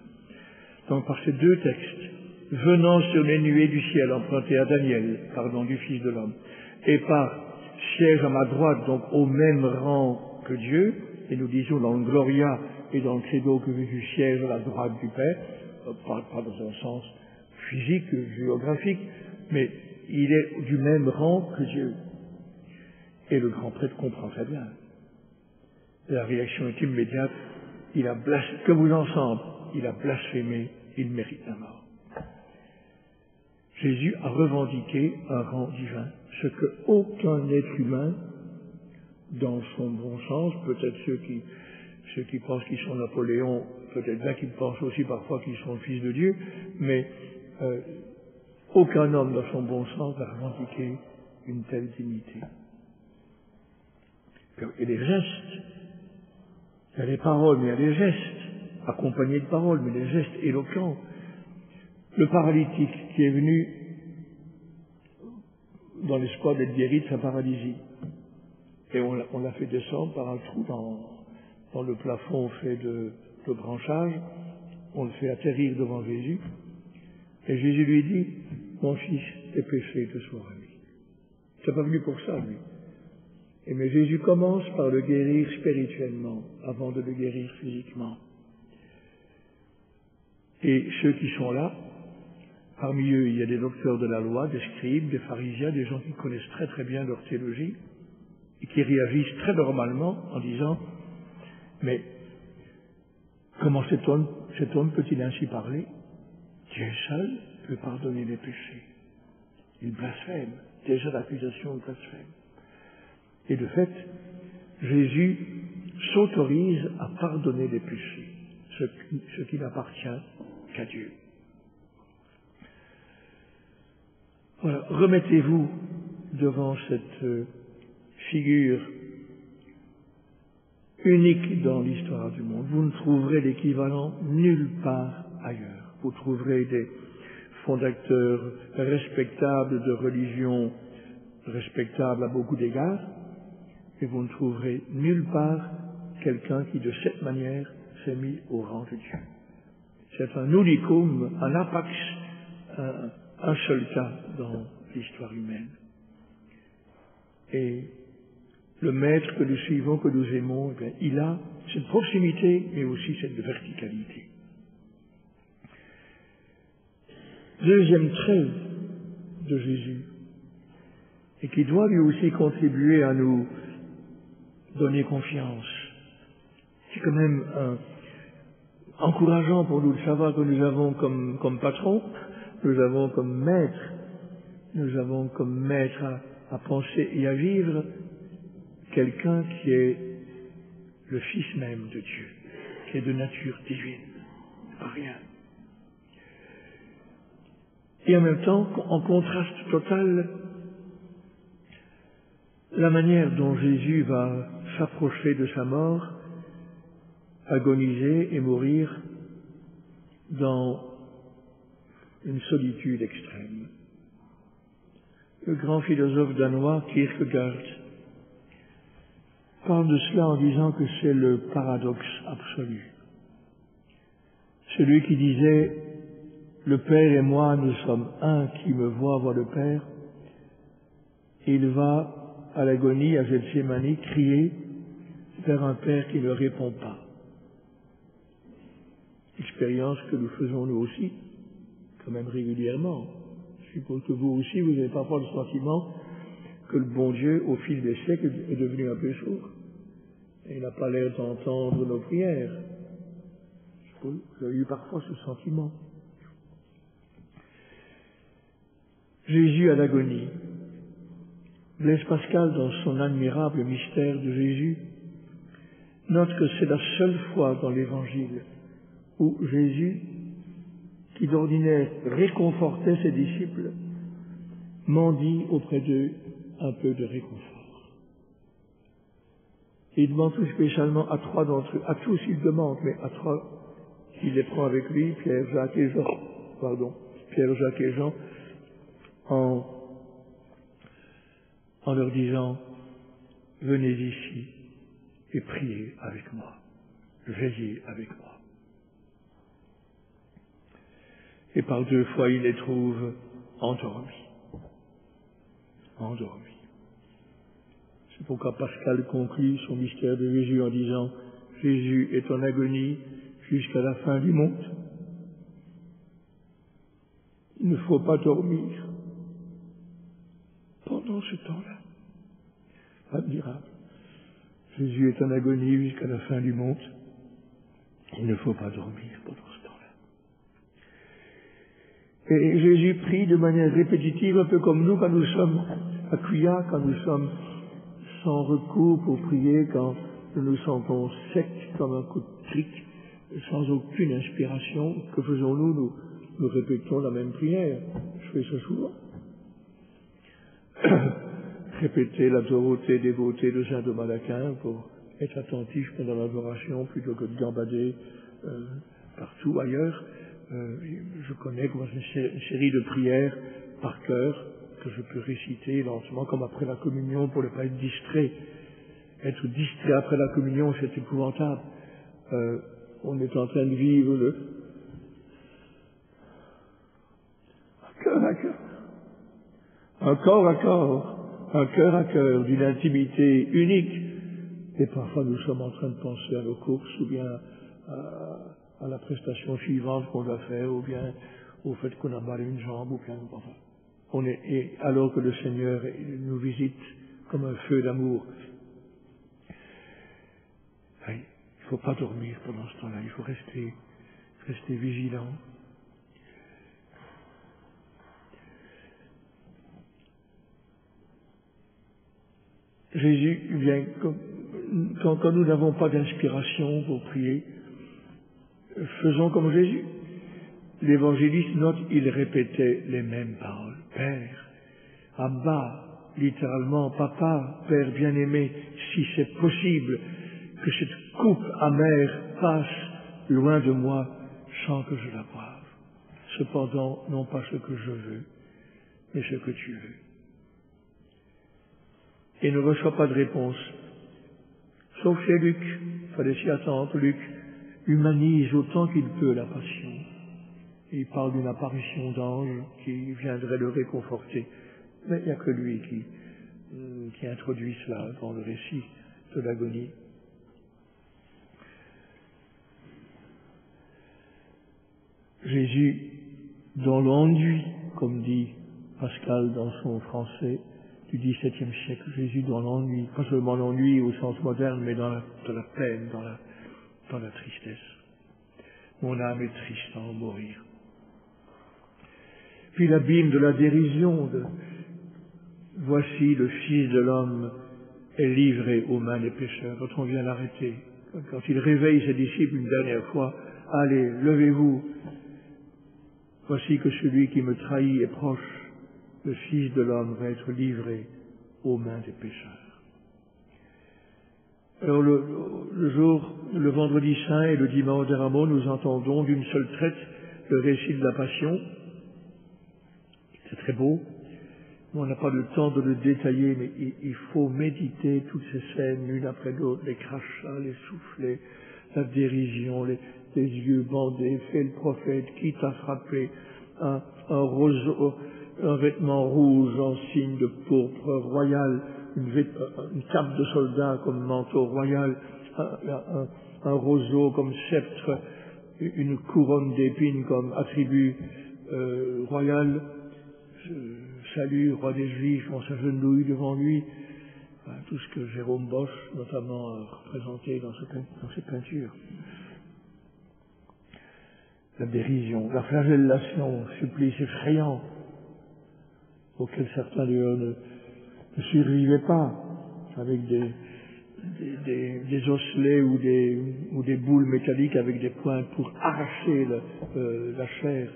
Speaker 1: Donc par ces deux textes, venant sur les nuées du ciel, emprunté à Daniel, du Fils de l'homme, et par siège à ma droite, donc au même rang que Dieu, et nous disions dans le Gloria et dans le Credo que Jésus siège à la droite du Père, pas dans un sens physique, géographique, mais il est du même rang que Dieu. Et le grand prêtre comprend très bien. La réaction est immédiate, que vous ensemble, il a blasphémé, il mérite la mort. Jésus a revendiqué un rang divin, ce que aucun être humain, dans son bon sens, peut-être ceux qui pensent qu'ils sont Napoléon, peut-être bien qu'ils pensent aussi parfois qu'ils sont le Fils de Dieu, mais aucun homme dans son bon sens n'a revendiqué une telle dignité. Et les gestes, il y a les paroles, mais il y a les gestes, accompagnés de paroles, mais les gestes éloquents. Le paralytique qui est venu dans l'espoir d'être guéri de sa paralysie. Et on l'a fait descendre par un trou dans le plafond fait de branchage. On le fait atterrir devant Jésus. Et Jésus lui dit, mon fils, tes péchés te soient remis. Il n'est pas venu pour ça, lui. Mais Jésus commence par le guérir spirituellement, avant de le guérir physiquement. Et ceux qui sont là, parmi eux, il y a des docteurs de la loi, des scribes, des pharisiens, des gens qui connaissent très très bien leur théologie, et qui réagissent très normalement en disant « Mais comment cet homme peut-il ainsi parler? Dieu seul peut pardonner les péchés. » Il blasphème. déjà l'accusation de blasphème. Et de fait, Jésus s'autorise à pardonner les péchés, ce qui n'appartient qu'à Dieu. Voilà, remettez-vous devant cette figure unique dans l'histoire du monde. Vous ne trouverez l'équivalent nulle part ailleurs. Vous trouverez des fondateurs respectables de religions respectables à beaucoup d'égards, et vous ne trouverez nulle part quelqu'un qui de cette manière s'est mis au rang de Dieu. C'est un unicum, un apax, un seul cas dans l'histoire humaine. Et le maître que nous suivons, que nous aimons, eh bien, il a cette proximité, mais aussi cette verticalité. Deuxième trait de Jésus, et qui doit lui aussi contribuer à nous donner confiance. C'est quand même encourageant pour nous de savoir que nous avons comme patron, nous avons comme maître à penser et à vivre quelqu'un qui est le Fils même de Dieu, qui est de nature divine, pas rien. Et en même temps, en contraste total, la manière dont Jésus va s'approcher de sa mort, agoniser et mourir dans une solitude extrême. Le grand philosophe danois Kierkegaard parle de cela en disant que c'est le paradoxe absolu. Celui qui disait « Le Père et moi, nous sommes un, qui me voit le Père », il va à l'agonie, à Gethsémani, crier vers un Père qui ne répond pas. Expérience que nous faisons nous aussi, quand même régulièrement. Je suppose que vous aussi, vous avez parfois le sentiment que le bon Dieu, au fil des siècles, est devenu un peu sourd. Et il n'a pas l'air d'entendre nos prières. Je suppose que vous avez eu parfois ce sentiment. Jésus à l'agonie. Blaise Pascal, dans son admirable mystère de Jésus, note que c'est la seule fois dans l'Évangile où Jésus, qui d'ordinaire réconfortait ses disciples, mendie auprès d'eux un peu de réconfort. Et il demande tout spécialement à trois d'entre eux, à tous il demande, mais à trois, il les prend avec lui, Pierre, Jacques et Jean, en leur disant, venez ici et priez avec moi, veillez avec moi. Et par deux fois, il les trouve endormis. C'est pourquoi Pascal conclut son mystère de Jésus en disant « Jésus est en agonie jusqu'à la fin du monde. Il ne faut pas dormir pendant ce temps-là. » Admirable. Jésus est en agonie jusqu'à la fin du monde. Il ne faut pas dormir pendant ce temps-là. Et Jésus prie de manière répétitive, un peu comme nous, quand nous sommes à Cuya, quand nous sommes sans recours pour prier, quand nous nous sentons secs comme un coup de trique, sans aucune inspiration. Que faisons-nous? Nous répétons la même prière. Je fais ça souvent. Répéter la Dorothée dévotée de Saint Thomas d'Aquin pour être attentif pendant l'adoration plutôt que de gambader partout ailleurs. Je connais une série de prières par cœur que je peux réciter lentement, comme après la communion, pour ne pas être distrait. Être distrait après la communion, c'est épouvantable. On est en train de vivre le cœur à cœur, un corps à corps, un cœur à cœur, d'une intimité unique. Et parfois nous sommes en train de penser à nos courses, ou bien à la prestation suivante qu'on doit faire, ou bien au fait qu'on a mal à une jambe, ou bien, enfin, et alors que le Seigneur nous visite comme un feu d'amour. Il ne faut pas dormir pendant ce temps-là, il faut rester vigilant. Jésus vient, quand nous n'avons pas d'inspiration pour prier, faisons comme Jésus. L'évangéliste note, il répétait les mêmes paroles. Père, Abba, littéralement, Papa, Père bien-aimé, si c'est possible que cette coupe amère passe loin de moi sans que je la boive. Cependant, non pas ce que je veux, mais ce que tu veux. Et ne reçoit pas de réponse. Sauf chez Luc, il fallait s'y attendre. Luc humanise autant qu'il peut la passion. Il parle d'une apparition d'ange qui viendrait le réconforter. Mais il n'y a que lui qui introduit cela dans le récit de l'agonie. Jésus, dans l'ennui, comme dit Pascal dans son français du XVIIe siècle, Jésus dans l'ennui, pas seulement l'ennui au sens moderne, mais dans la peine, dans la tristesse. Mon âme est triste à en mourir. Puis l'abîme de la dérision de voici le Fils de l'homme est livré aux mains des pécheurs. Quand on vient l'arrêter, quand il réveille ses disciples une dernière fois, allez, levez-vous. Voici que celui qui me trahit est proche. Le Fils de l'homme va être livré aux mains des pécheurs. Alors le vendredi saint et le dimanche des Rameaux, nous entendons d'une seule traite le récit de la Passion. C'est très beau. On n'a pas le temps de le détailler, mais il faut méditer toutes ces scènes l'une après l'autre, les crachats, les soufflets, la dérision, les yeux bandés, fais le prophète, qui t'a frappé, un roseau, un vêtement rouge en signe de pourpre royal, une cape de soldat comme manteau royal, un roseau comme sceptre, une couronne d'épines comme attribut royal. Salut, roi des Juifs, on s'agenouille devant lui. Tout ce que Jérôme Bosch, notamment, a représenté dans ses peintures. La dérision, la flagellation, supplice effrayant, auquel certains d'ailleurs ne survivaient pas, avec des osselets ou des boules métalliques avec des pointes pour arracher la chair.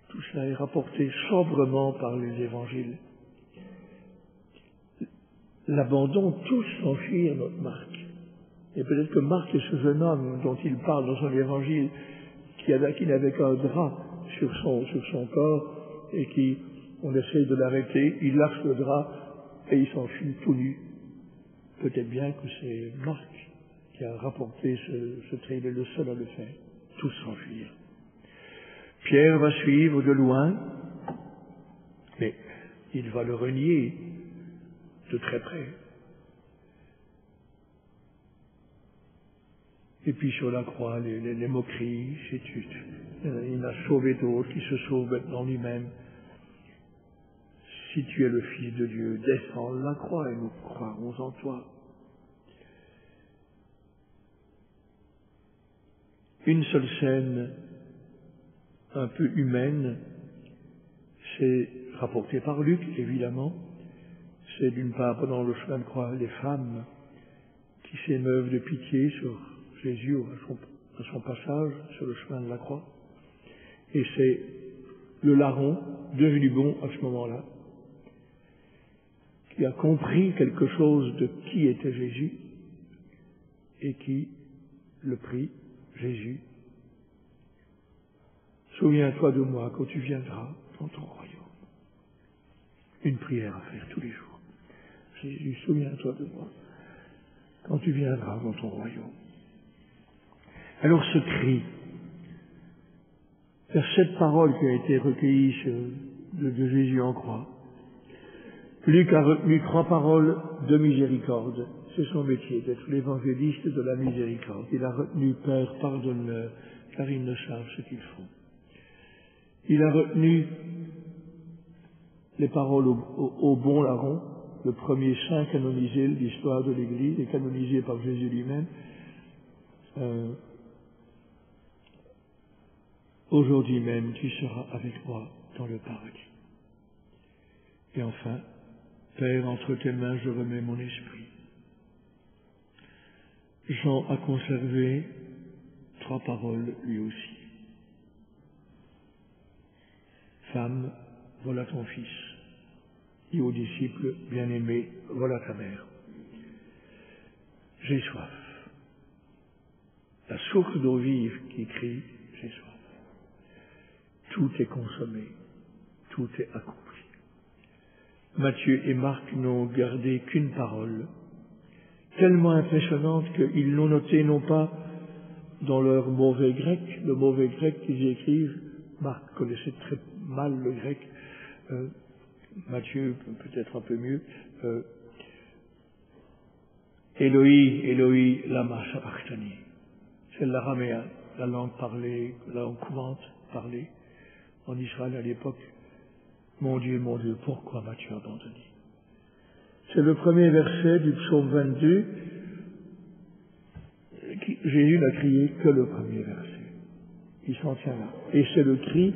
Speaker 1: Tout cela est rapporté sobrement par les évangiles. L'abandon, tous s'enfuirent notre Marc. Et peut-être que Marc est ce jeune homme dont il parle dans son évangile, qui n'avait qu'un drap sur son corps, et on essaie de l'arrêter, il lâche le drap, et il s'enfuit tout nu. Peut-être bien que c'est Marc qui a rapporté ce trait, il est le seul à le faire. Tous s'enfuirent. Pierre va suivre de loin, mais il va le renier de très près. Et puis sur la croix, les moqueries, il a sauvé d'autres, qui se sauvent maintenant lui-même. Si tu es le Fils de Dieu, descends la croix et nous croirons en toi. Une seule scène un peu humaine, c'est rapporté par Luc, évidemment. C'est d'une part, pendant le chemin de croix, les femmes qui s'émeuvent de pitié sur Jésus à son passage sur le chemin de la croix. Et c'est le larron, devenu bon à ce moment-là, qui a compris quelque chose de qui était Jésus et qui le prie, Jésus. Souviens-toi de moi quand tu viendras dans ton royaume. Une prière à faire tous les jours. Jésus, souviens-toi de moi quand tu viendras dans ton royaume. Alors ce cri, vers cette parole qui a été recueillie de Jésus en croix, Luc a retenu 3 paroles de miséricorde. C'est son métier d'être l'évangéliste de la miséricorde. Il a retenu « Père, pardonne-leur, car ils ne savent ce qu'ils font ». Il a retenu les paroles au bon larron, le premier saint canonisé de l'histoire de l'Église, et canonisé par Jésus lui-même. Aujourd'hui même, tu seras avec moi dans le paradis. Et enfin, Père, entre tes mains, je remets mon esprit. Jean a conservé 3 paroles lui aussi. Femme, voilà ton fils. Et aux disciples, bien-aimés, voilà ta mère. J'ai soif. La source d'eau vive qui crie, j'ai soif. Tout est consommé, tout est accompli. Matthieu et Marc n'ont gardé qu'une parole, tellement impressionnante qu'ils l'ont notée non pas dans leur mauvais grec, le mauvais grec qu'ils écrivent, Marc connaissait très mal le grec, Matthieu peut-être un peu mieux, Eloi, Eloi, lama sabachthani. C'est l'araméen, la langue parlée, la langue courante parlée en Israël à l'époque. Mon Dieu, pourquoi m'as-tu abandonné? C'est le premier verset du psaume 22. Jésus n'a crié que le premier verset. Il s'en tient là. Et c'est le cri,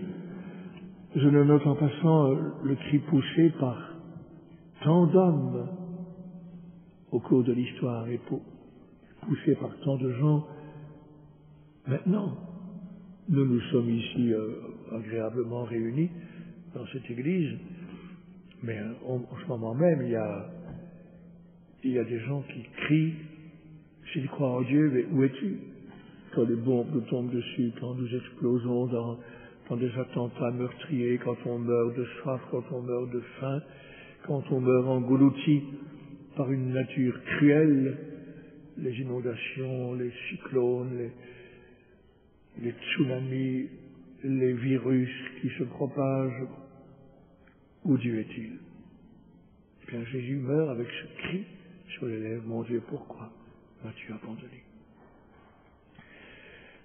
Speaker 1: je le note en passant, le cri poussé par tant d'hommes au cours de l'histoire et poussé par tant de gens. Maintenant, nous sommes ici agréablement réunis dans cette église, mais en ce moment même, il y a des gens qui crient, s'ils croient en Dieu, mais où es-tu? Quand les bombes nous tombent dessus, quand nous explosons dans des attentats meurtriers, quand on meurt de soif, quand on meurt de faim, quand on meurt englouti par une nature cruelle, les inondations, les cyclones, les tsunamis, les virus qui se propagent, où Dieu est-il? Eh bien, Jésus meurt avec ce cri sur les lèvres, mon Dieu, pourquoi m'as-tu abandonné?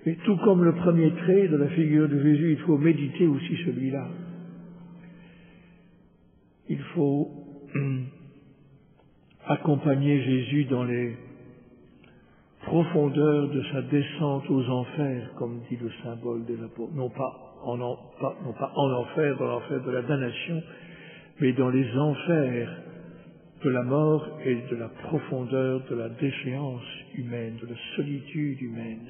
Speaker 1: Et tout comme le premier trait de la figure de Jésus, il faut méditer aussi celui-là. Il faut accompagner Jésus dans les profondeurs de sa descente aux enfers, comme dit le symbole des apôtres, non pas en enfer, dans l'enfer de la damnation, mais dans les enfers de la mort et de la profondeur de la déchéance humaine, de la solitude humaine.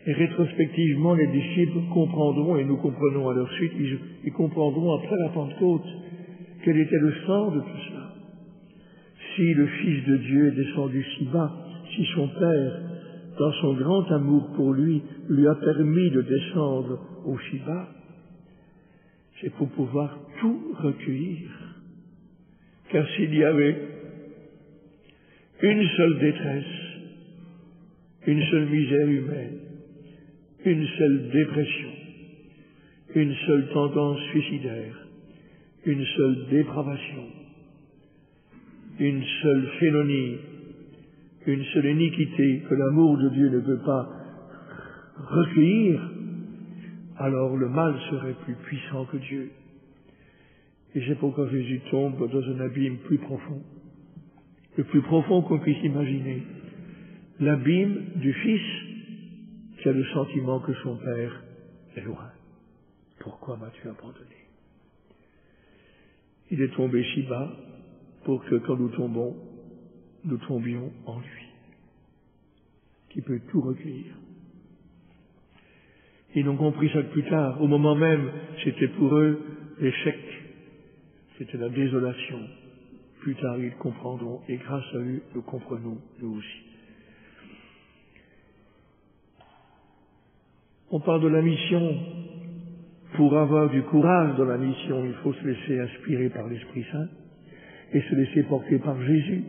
Speaker 1: Et rétrospectivement, les disciples comprendront, et nous comprenons à leur suite, ils comprendront après la Pentecôte quel était le sens de tout cela. Si le Fils de Dieu est descendu si bas, si son Père, dans son grand amour pour lui a permis de descendre aussi bas, c'est pour pouvoir tout recueillir. Car s'il y avait une seule détresse, une seule misère humaine, une seule dépression, une seule tendance suicidaire, une seule dépravation, une seule félonie, une seule iniquité que l'amour de Dieu ne peut pas recueillir, alors le mal serait plus puissant que Dieu. Et c'est pourquoi Jésus tombe dans un abîme plus profond, le plus profond qu'on puisse imaginer, l'abîme du Fils qui a le sentiment que son Père est loin. Pourquoi m'as-tu abandonné? Il est tombé si bas pour que quand nous tombons, nous tombions en lui, qui peut tout recueillir. Ils ont compris ça plus tard. Au moment même, c'était pour eux l'échec, c'était la désolation. Plus tard, ils comprendront, et grâce à eux, nous comprenons, nous aussi. On parle de la mission. Pour avoir du courage dans la mission, il faut se laisser inspirer par l'Esprit Saint et se laisser porter par Jésus.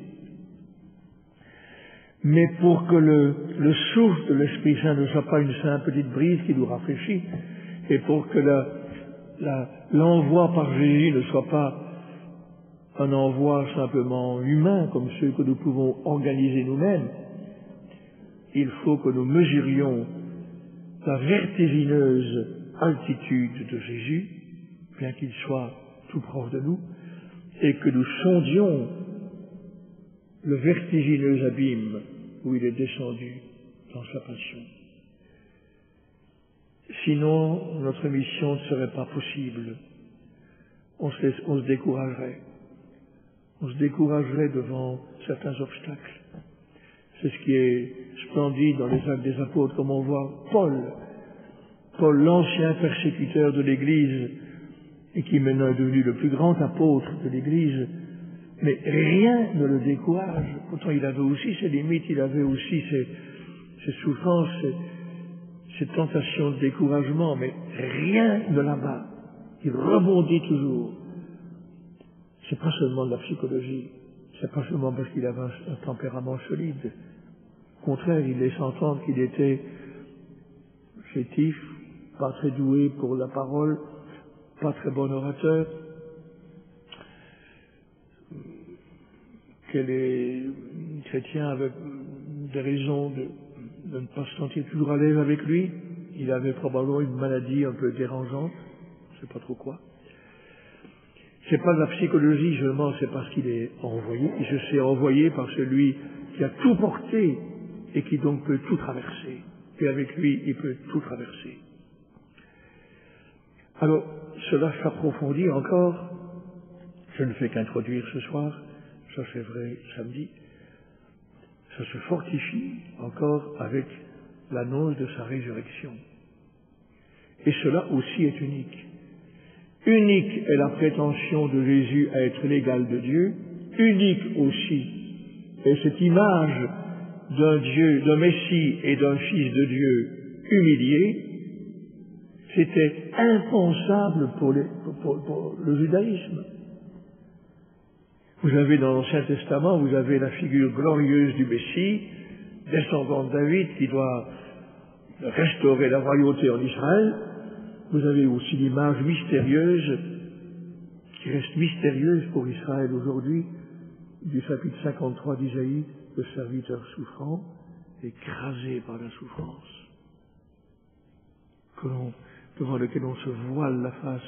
Speaker 1: Mais pour que le souffle de l'Esprit Saint ne soit pas une simple petite brise qui nous rafraîchit, et pour que l'envoi par Jésus ne soit pas un envoi simplement humain, comme ceux que nous pouvons organiser nous-mêmes, il faut que nous mesurions la vertigineuse altitude de Jésus, bien qu'il soit tout proche de nous, et que nous sondions le vertigineux abîme où il est descendu dans sa passion. Sinon, notre mission ne serait pas possible. On se découragerait. on se découragerait devant certains obstacles. C'est ce qui est splendide dans les Actes des Apôtres, comme on voit Paul, l'ancien persécuteur de l'Église, et qui maintenant est devenu le plus grand apôtre de l'Église, mais rien ne le décourage. Pourtant, il avait aussi ses limites, il avait aussi ses souffrances, ses tentations de découragement, mais rien ne l'abat. Il rebondit toujours. C'est pas seulement de la psychologie, c'est pas seulement parce qu'il avait un tempérament solide. Au contraire, il laisse entendre qu'il était chétif, pas très doué pour la parole, pas très bon orateur, que les chrétiens avaient des raisons de ne pas se sentir toujours à l'aise avec lui. Il avait probablement une maladie un peu dérangeante, je ne sais pas trop quoi. C'est pas de la psychologie seulement, c'est parce qu'il est envoyé. Il se s'est envoyé par celui qui a tout porté et qui donc peut tout traverser. Et avec lui, il peut tout traverser. Alors, cela s'approfondit encore. Je ne fais qu'introduire ce soir. Ça c'est vrai samedi. Ça se fortifie encore avec l'annonce de sa résurrection. Et cela aussi est unique. Unique est la prétention de Jésus à être l'égal de Dieu. Unique aussi est cette image d'un Dieu, d'un Messie et d'un Fils de Dieu humilié. C'était impensable pour le judaïsme. Vous avez dans l'Ancien Testament, vous avez la figure glorieuse du Messie, descendant de David, qui doit restaurer la royauté en Israël. Vous avez aussi l'image mystérieuse, qui reste mystérieuse pour Israël aujourd'hui, du chapitre 53 d'Isaïe, le serviteur souffrant, écrasé par la souffrance, devant lequel on se voile la face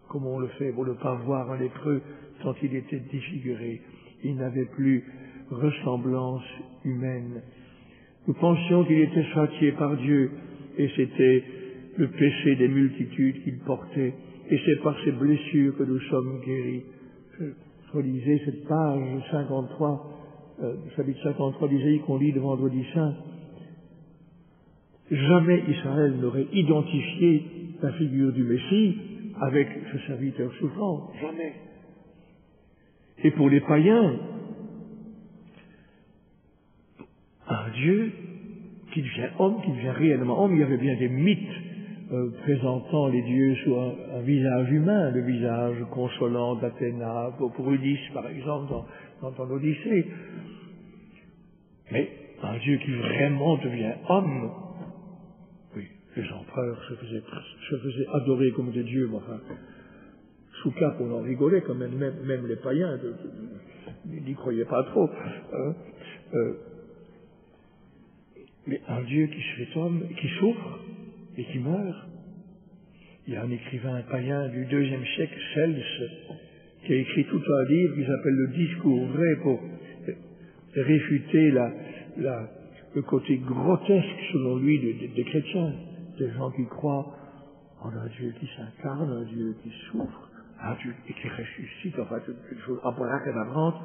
Speaker 1: comme on le fait pour ne pas voir un lépreux tant il était défiguré. Il n'avait plus ressemblance humaine. Nous pensions qu'il était châtié par Dieu, et c'était le péché des multitudes qu'il portait, et c'est par ses blessures que nous sommes guéris. Je relisais cette page 53, chapitre 53 d'Isaïe qu'on lit le vendredi saint. Jamais Israël n'aurait identifié la figure du Messie avec ce serviteur souffrant. Jamais. Et pour les païens, un Dieu qui devient homme, qui devient réellement homme, il y avait bien des mythes présentant les dieux sous un visage humain, le visage consolant d'Athéna, pour Ulysse par exemple dans l'Odyssée. Mais un Dieu qui vraiment devient homme, oui, les empereurs se faisaient adorer comme des dieux, mais enfin, sous cap on en rigolait quand même les païens n'y croyaient pas trop. Mais un Dieu qui se fait homme, qui souffre et qui meurt. Il y a un écrivain païen du IIe siècle, Cels, qui a écrit tout un livre qui s'appelle Le Discours vrai pour réfuter le côté grotesque, selon lui, des chrétiens, des gens qui croient en un Dieu qui s'incarne, un Dieu qui souffre, un Dieu qui ressuscite, enfin, quelque chose abracadabrante.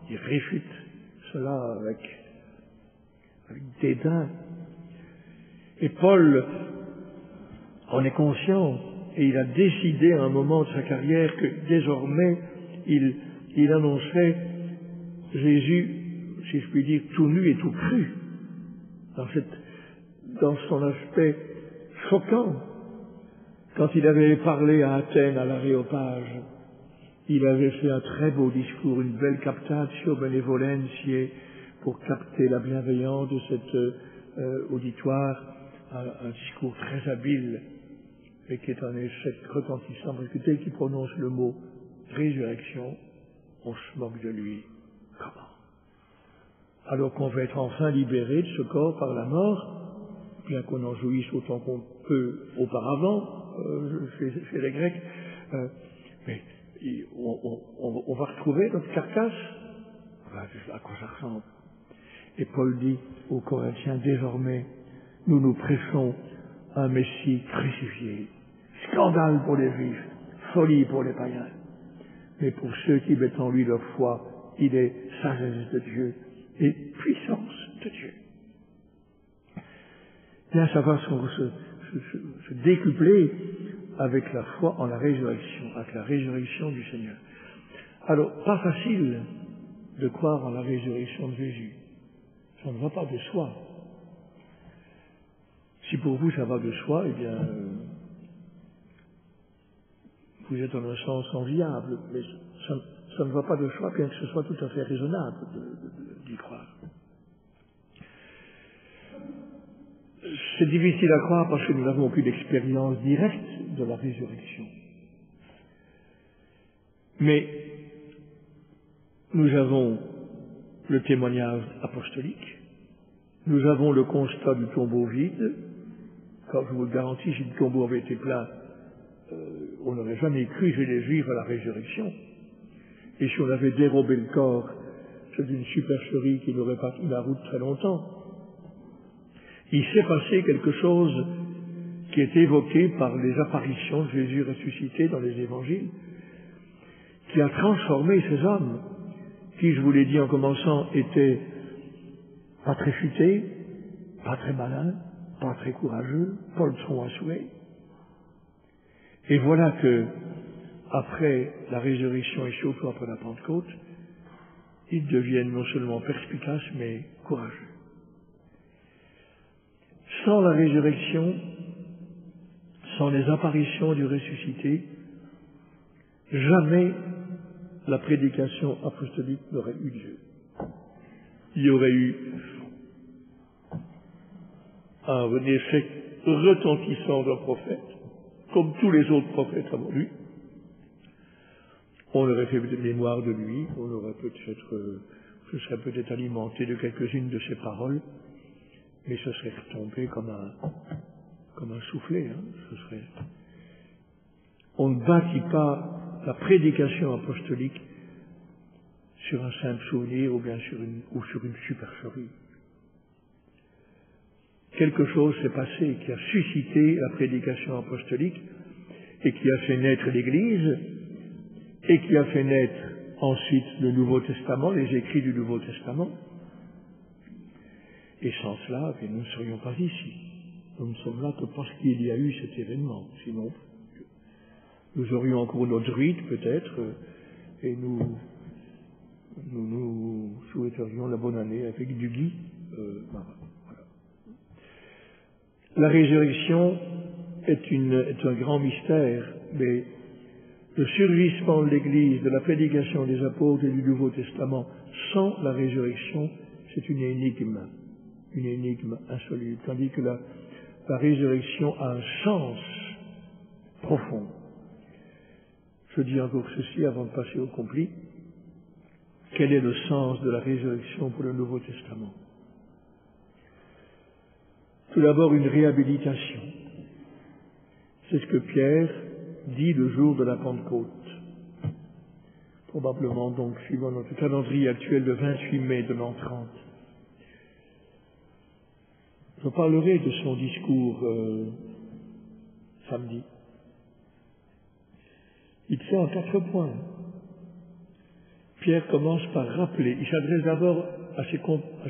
Speaker 1: Il réfute cela avec dédain. Et Paul en est conscient, et il a décidé à un moment de sa carrière que désormais il annoncerait Jésus, si je puis dire, tout nu et tout cru, dans son aspect choquant. Quand il avait parlé à Athènes, à l'Aréopage, il avait fait un très beau discours, une belle captatio benevolentiae, pour capter la bienveillance de cet auditoire, un discours très habile, et qui est un échec retentissant, parce que dès qu'il prononce le mot résurrection, on se moque de lui. Comment? Alors qu'on va être enfin libéré de ce corps par la mort, bien qu'on en jouisse autant qu'on peut auparavant, chez les Grecs, mais on va retrouver notre carcasse. À quoi ça ressemble? Et Paul dit aux Corinthiens, désormais, nous prêchons un Messie crucifié. Scandale pour les Juifs, folie pour les païens. mais pour ceux qui mettent en lui leur foi, il est sagesse de Dieu et puissance de Dieu. Bien, ça va se décupler avec la foi en la résurrection, avec la résurrection du Seigneur. Alors, pas facile de croire en la résurrection de Jésus. Ça ne va pas de soi. Si pour vous ça va de soi, eh bien, vous êtes en un sens enviable, mais ça ne va pas de soi, bien que ce soit tout à fait raisonnable d'y croire. C'est difficile à croire parce que nous n'avons aucune expérience directe de la résurrection. Mais nous avons le témoignage apostolique, nous avons le constat du tombeau vide. Quand je vous le garantis, si le tombeau avait été plein, on n'aurait jamais cru chez les Juifs à la résurrection. Et si on avait dérobé le corps, c'est une supercherie qui n'aurait pas tenu la route très longtemps. Il s'est passé quelque chose qui est évoqué par les apparitions de Jésus ressuscité dans les évangiles, qui a transformé ces hommes, qui, je vous l'ai dit en commençant, étaient pas très futés, pas très malins, pas très courageux, pas le tronc à souhait. Et voilà que, après la résurrection et surtout après la Pentecôte, ils deviennent non seulement perspicaces, mais courageux. Sans la résurrection, sans les apparitions du ressuscité, jamais la prédication apostolique n'aurait eu lieu. Il y aurait eu un effet retentissant d'un prophète, comme tous les autres prophètes avant lui. On aurait fait de mémoire de lui, on aurait se serait peut-être alimenté de quelques-unes de ses paroles, mais ce serait retombé comme un soufflet. On ne bâtit pas la prédication apostolique sur un simple souvenir ou bien sur une supercherie. Quelque chose s'est passé qui a suscité la prédication apostolique et qui a fait naître l'Église et qui a fait naître ensuite le Nouveau Testament, les écrits du Nouveau Testament. Et sans cela, nous ne serions pas ici. Nous ne sommes là que parce qu'il y a eu cet événement. Sinon, nous aurions encore notre rite peut-être, et nous souhaiterions la bonne année avec du gui. Voilà. La résurrection est un grand mystère, mais le surgissement de l'Église, de la prédication des apôtres et du Nouveau Testament sans la résurrection, c'est une énigme insoluble, tandis que la résurrection a un sens profond. Je dis encore ceci avant de passer au compli. Quel est le sens de la résurrection pour le Nouveau Testament? Tout d'abord, une réhabilitation. C'est ce que Pierre dit le jour de la Pentecôte. Probablement donc, suivant notre calendrier actuel, le 28 mai de l'an 30. Je parlerai de son discours samedi. Il tient en 4 points. Pierre commence par rappeler, il s'adresse d'abord à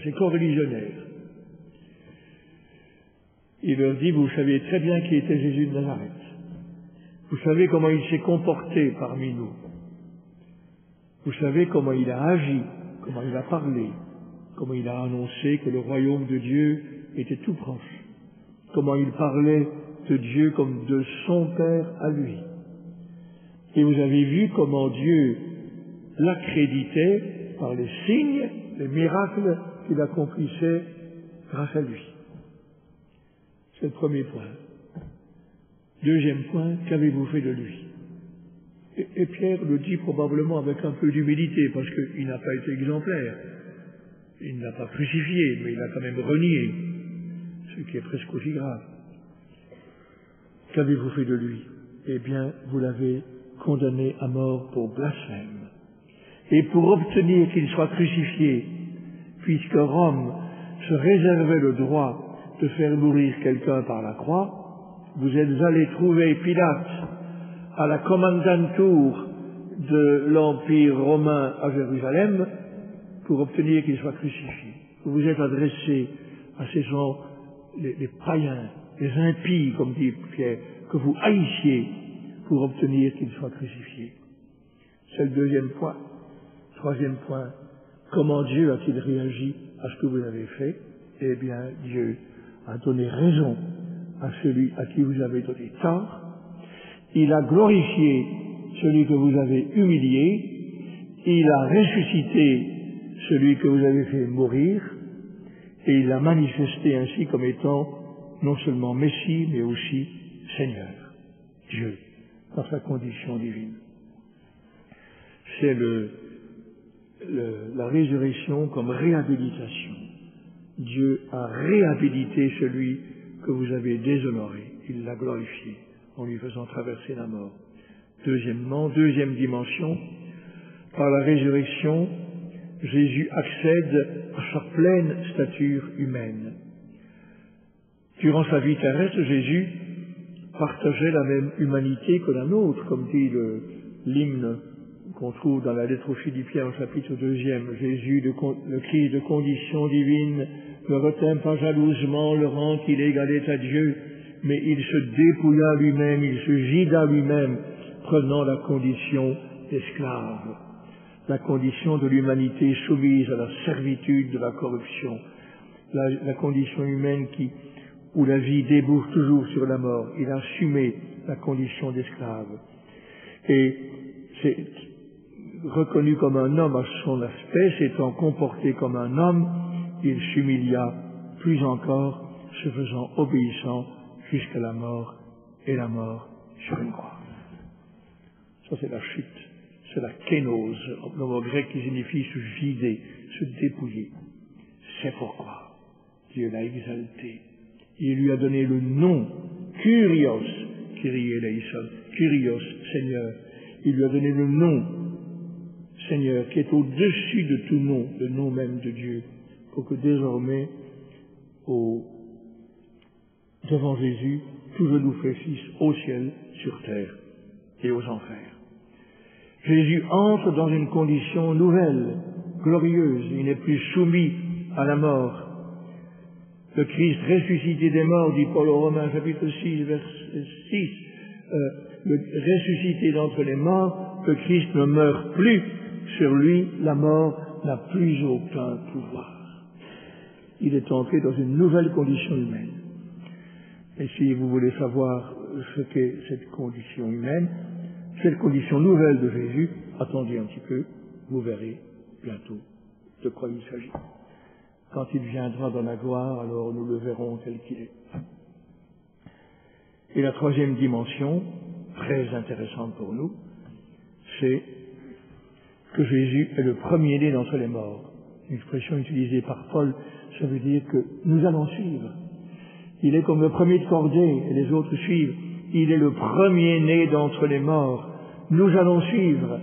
Speaker 1: ses coreligionnaires. Il leur dit, vous savez très bien qui était Jésus de Nazareth. Vous savez comment il s'est comporté parmi nous. Vous savez comment il a agi, comment il a parlé, comment il a annoncé que le royaume de Dieu était tout proche, comment il parlait de Dieu comme de son Père à lui. Et vous avez vu comment Dieu l'accréditait par les signes, les miracles qu'il accomplissait grâce à lui. C'est le premier point. Deuxième point, qu'avez-vous fait de lui? Et Pierre le dit probablement avec un peu d'humilité, parce qu'il n'a pas été exemplaire. Il ne l'a pas crucifié, mais il a quand même renié, ce qui est presque aussi grave. Qu'avez-vous fait de lui? Eh bien, vous l'avez condamné à mort pour blasphème. Et pour obtenir qu'il soit crucifié, puisque Rome se réservait le droit de faire mourir quelqu'un par la croix, vous êtes allé trouver Pilate à la commandantur de l'Empire romain à Jérusalem pour obtenir qu'il soit crucifié. Vous vous êtes adressé à ces gens, les païens, les impies, comme dit Pierre, que vous haïssiez pour obtenir qu'il soit crucifié. C'est le deuxième point. Troisième point, comment Dieu a-t-il réagi à ce que vous avez fait? Eh bien, Dieu a donné raison à celui à qui vous avez donné tort. Il a glorifié celui que vous avez humilié. Il a ressuscité celui que vous avez fait mourir. Et il l'a manifesté ainsi comme étant non seulement Messie, mais aussi Seigneur, Dieu, dans sa condition divine. C'est la résurrection comme réhabilitation. Dieu a réhabilité celui que vous avez déshonoré. Il l'a glorifié en lui faisant traverser la mort. Deuxièmement, deuxième dimension, par la résurrection, Jésus accède à sa pleine stature humaine. Durant sa vie terrestre, Jésus partageait la même humanité que la nôtre, comme dit l'hymne qu'on trouve dans la lettre aux Philippiens au chapitre 2. Jésus, le Christ de condition divine, ne retint pas jalousement le rang qu'il égalait à Dieu, mais il se dépouilla lui-même, il se gida lui-même, prenant la condition d'esclave, la condition de l'humanité soumise à la servitude de la corruption, la condition humaine où la vie débouche toujours sur la mort. Il a assumé la condition d'esclave. Et c'est reconnu comme un homme à son aspect, s'étant comporté comme un homme, il s'humilia plus encore, se faisant obéissant jusqu'à la mort, et la mort sur une croix. Ça, c'est la chute, c'est la kénose, le mot grec qui signifie se vider, se dépouiller. C'est pourquoi Dieu l'a exalté. Il lui a donné le nom Kyrios, Kyrie eleison, Kyrios, Seigneur. Il lui a donné le nom Seigneur, qui est au-dessus de tout nom, le nom même de Dieu, pour que désormais, devant Jésus, tout genou fléchisse au ciel, sur terre et aux enfers. Jésus entre dans une condition nouvelle, glorieuse. Il n'est plus soumis à la mort. Le Christ ressuscité des morts, dit Paul aux Romains, chapitre 6, verset 6, le ressuscité d'entre les morts, le Christ ne meurt plus. Sur lui, la mort n'a plus aucun pouvoir. Il est entré dans une nouvelle condition humaine. Et si vous voulez savoir ce qu'est cette condition humaine, cette condition nouvelle de Jésus, attendez un petit peu, vous verrez bientôt de quoi il s'agit. Quand il viendra dans la gloire, alors nous le verrons tel qu'il est. Et la troisième dimension, très intéressante pour nous, c'est que Jésus est le premier-né d'entre les morts. Une expression utilisée par Paul, ça veut dire que nous allons suivre. Il est comme le premier de cordée et les autres suivent. Il est le premier-né d'entre les morts. Nous allons suivre.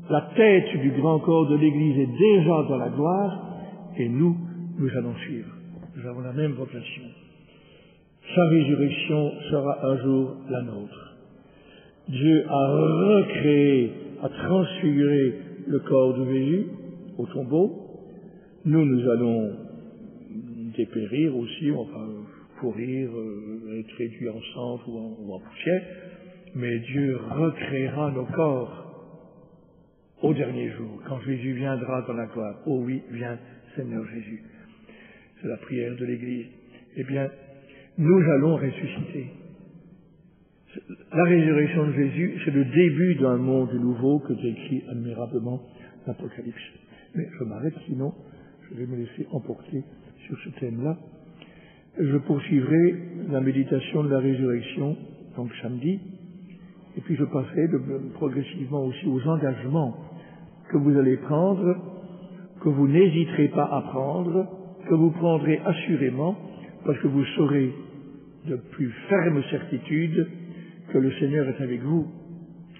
Speaker 1: La tête du grand corps de l'Église est déjà dans la gloire et nous allons suivre. Nous avons la même vocation. Sa résurrection sera un jour la nôtre. Dieu a recréé, a transfiguré le corps de Jésus au tombeau. Nous allons dépérir aussi, enfin pourrir, être réduits en cendres ou en poussière, mais Dieu recréera nos corps au dernier jour, quand Jésus viendra dans la gloire. Oh oui, viens Seigneur Jésus. C'est la prière de l'Église. Eh bien, nous allons ressusciter. La résurrection de Jésus, c'est le début d'un monde nouveau que décrit admirablement l'Apocalypse. Mais je m'arrête, sinon je vais me laisser emporter sur ce thème-là. Je poursuivrai la méditation de la résurrection, donc samedi, et puis je passerai progressivement aussi aux engagements que vous allez prendre, que vous n'hésiterez pas à prendre, que vous prendrez assurément, parce que vous saurez de plus ferme certitude que le Seigneur est avec vous,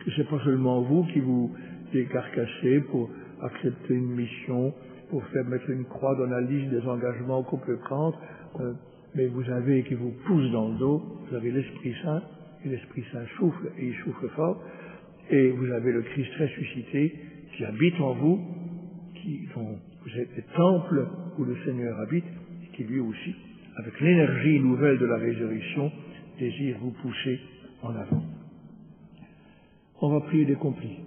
Speaker 1: que ce n'est pas seulement vous qui vous décarcassez pour accepter une mission, pour faire mettre une croix dans la liste des engagements qu'on peut prendre, mais vous avez, qui vous pousse dans le dos, vous avez l'Esprit Saint, et l'Esprit Saint souffle, et il souffle fort, et vous avez le Christ ressuscité qui habite en vous, dont vous êtes des temples où le Seigneur habite, et qui lui aussi, avec l'énergie nouvelle de la résurrection, désire vous pousser en avant. On va prier des complis.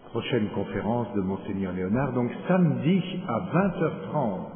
Speaker 2: Prochaine conférence de Monseigneur Léonard, donc samedi à 20h30.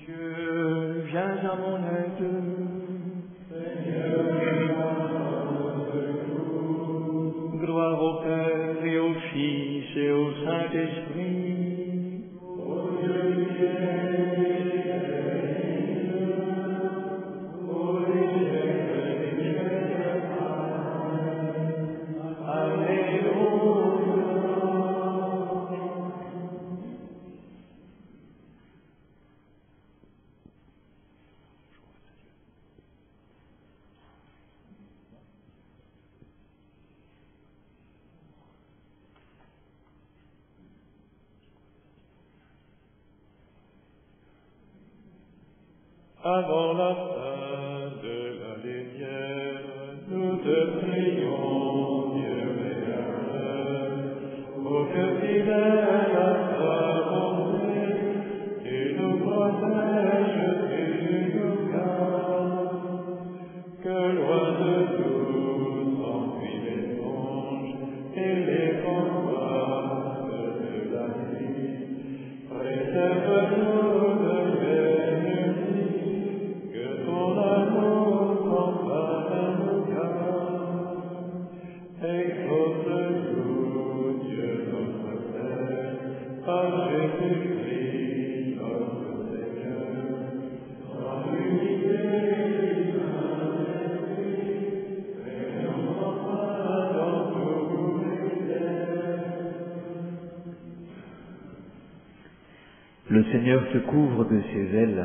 Speaker 3: Dieu, viens à mon aide. Seigneur, viens à mon secours. Gloire au Père et au Fils et au Saint-Esprit. Ô Dieu qui es éternel, ô éternel, Alléluia. Avant la fin de la lumière, nous te prions, Dieu éternel, pour que fidèle à ta bonté, tu nous protèges, tu nous gardes, que loin de nous s'enfuient les songes et les angoisses de la nuit. Préserve-nous de l'ennemi, que ton amour sans fin nous garde. Exauce-nous, Dieu notre Père, par Jésus-Christ notre Seigneur, dans l'unité du Saint-Esprit, régnant enfin dans tous les siècles.
Speaker 4: Le Seigneur te couvre de ses ailes,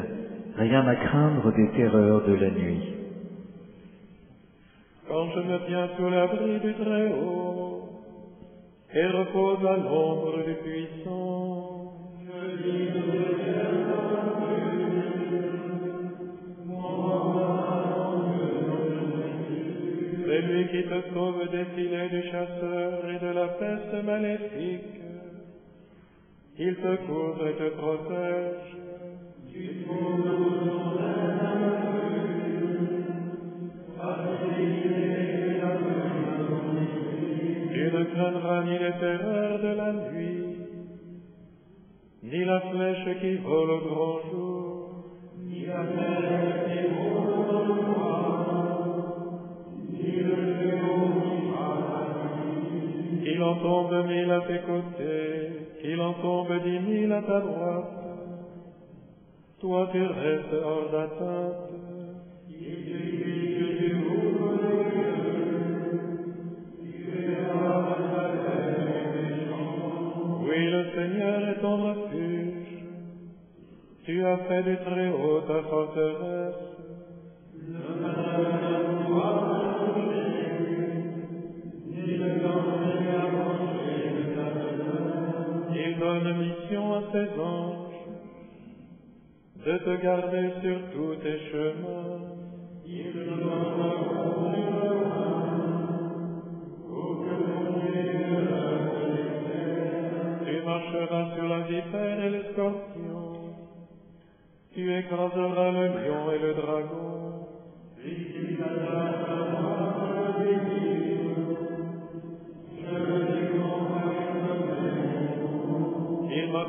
Speaker 4: rien à craindre des terreurs de la nuit.
Speaker 3: Quand je me tiens sous l'abri du Très-Haut et repose à l'ombre du Puissant, je dis c'est lui qui te sauve des filets du chasseur et de la peste maléfique. Il te couvre et te protège. Tu ne craindras ni les terreurs de la nuit, ni la flèche qui vole au grand jour, ni la flèche qui vole au soir, ni le fléau qui frappe la nuit. Qu'il en tombe 1000 à tes côtés, qu'il en tombe 10 000 à ta droite, toi tu restes hors d'atteinte. Oui, le Seigneur est ton refuge. Tu as fait du Très-Haut ta forteresse. Il donne mission à ses anges de te garder sur tous tes chemins. Il te donne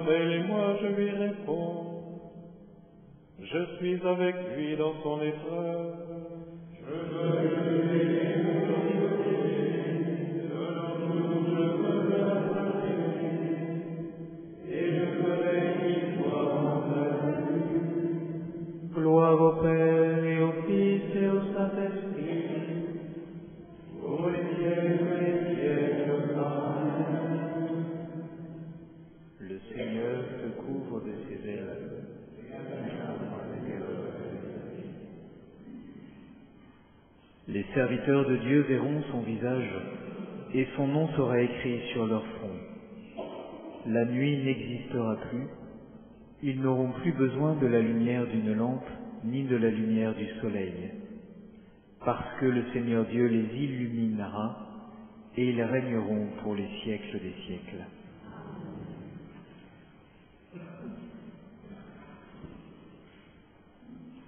Speaker 3: m'appelle et moi je lui réponds. Je suis avec lui dans son épreuve.
Speaker 5: Gloire au Père et au Fils et au Saint-Esprit, pour les siècles des siècles. Amen.
Speaker 4: Le Seigneur te couvre de ses ailes. Les serviteurs de Dieu verront son visage, et son nom sera écrit sur leur front. La nuit n'existera plus, ils n'auront plus besoin de la lumière d'une lampe, ni de la lumière du soleil, parce que le Seigneur Dieu les illuminera, et ils régneront pour les siècles des siècles.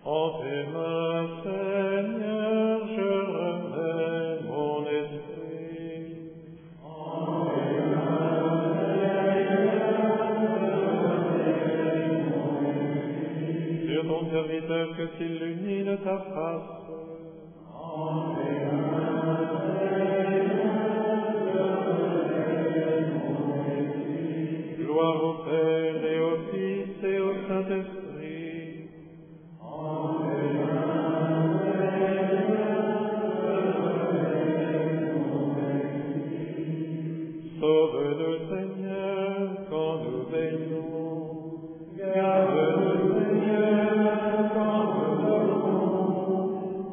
Speaker 3: En tes mains, Seigneur, je remets mon esprit. En tes mains, Seigneur, sur ton serviteur que s'illumine ta face. En tes mains, Seigneur, mon esprit. Gloire au Père et au Fils et au Saint-Esprit. Sauve-nous, Seigneur, quand nous veillons. Garde-nous, Seigneur, quand nous dormons.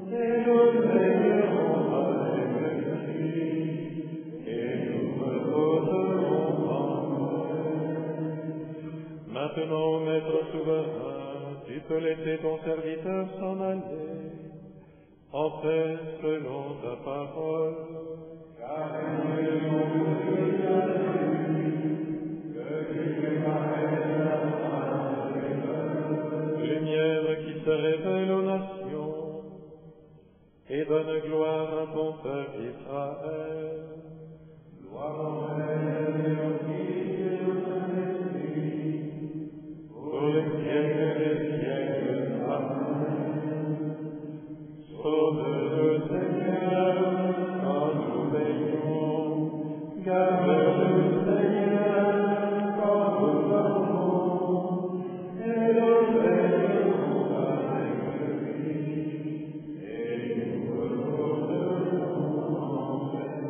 Speaker 3: Et nous veillerons avec lui. Et nous reposerons en nous. Maintenant, Maître souverain, tu peux laisser ton serviteur s'en aller. En paix selon ta parole. Lumière qui se révèle aux nations et donne gloire à ton peuple Israël. Gloire au Père et au Fils et au Saint-Esprit, pour les siècles des siècles. Amen. Sauve-nous, Seigneur, quand nous veillons. Garde-nous, Seigneur, quand nous dormons. Et nous veillerons avec lui. Et nous reposerons en paix.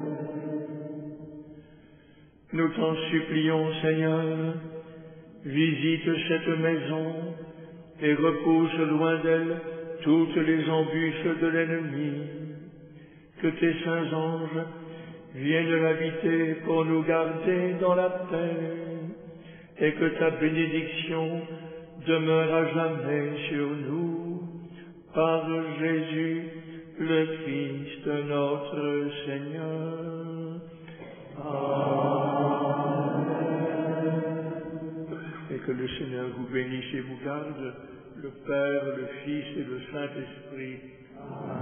Speaker 1: Nous t'en supplions, Seigneur, visite cette maison et repousse loin d'elle toutes les embûches de l'ennemi. Que tes saints anges viennent l'habiter pour nous garder dans la paix, et que ta bénédiction demeure à jamais sur nous, par Jésus, le Christ notre Seigneur. Amen. Et que le Seigneur vous bénisse et vous garde, le Père, le Fils et le Saint-Esprit. Amen.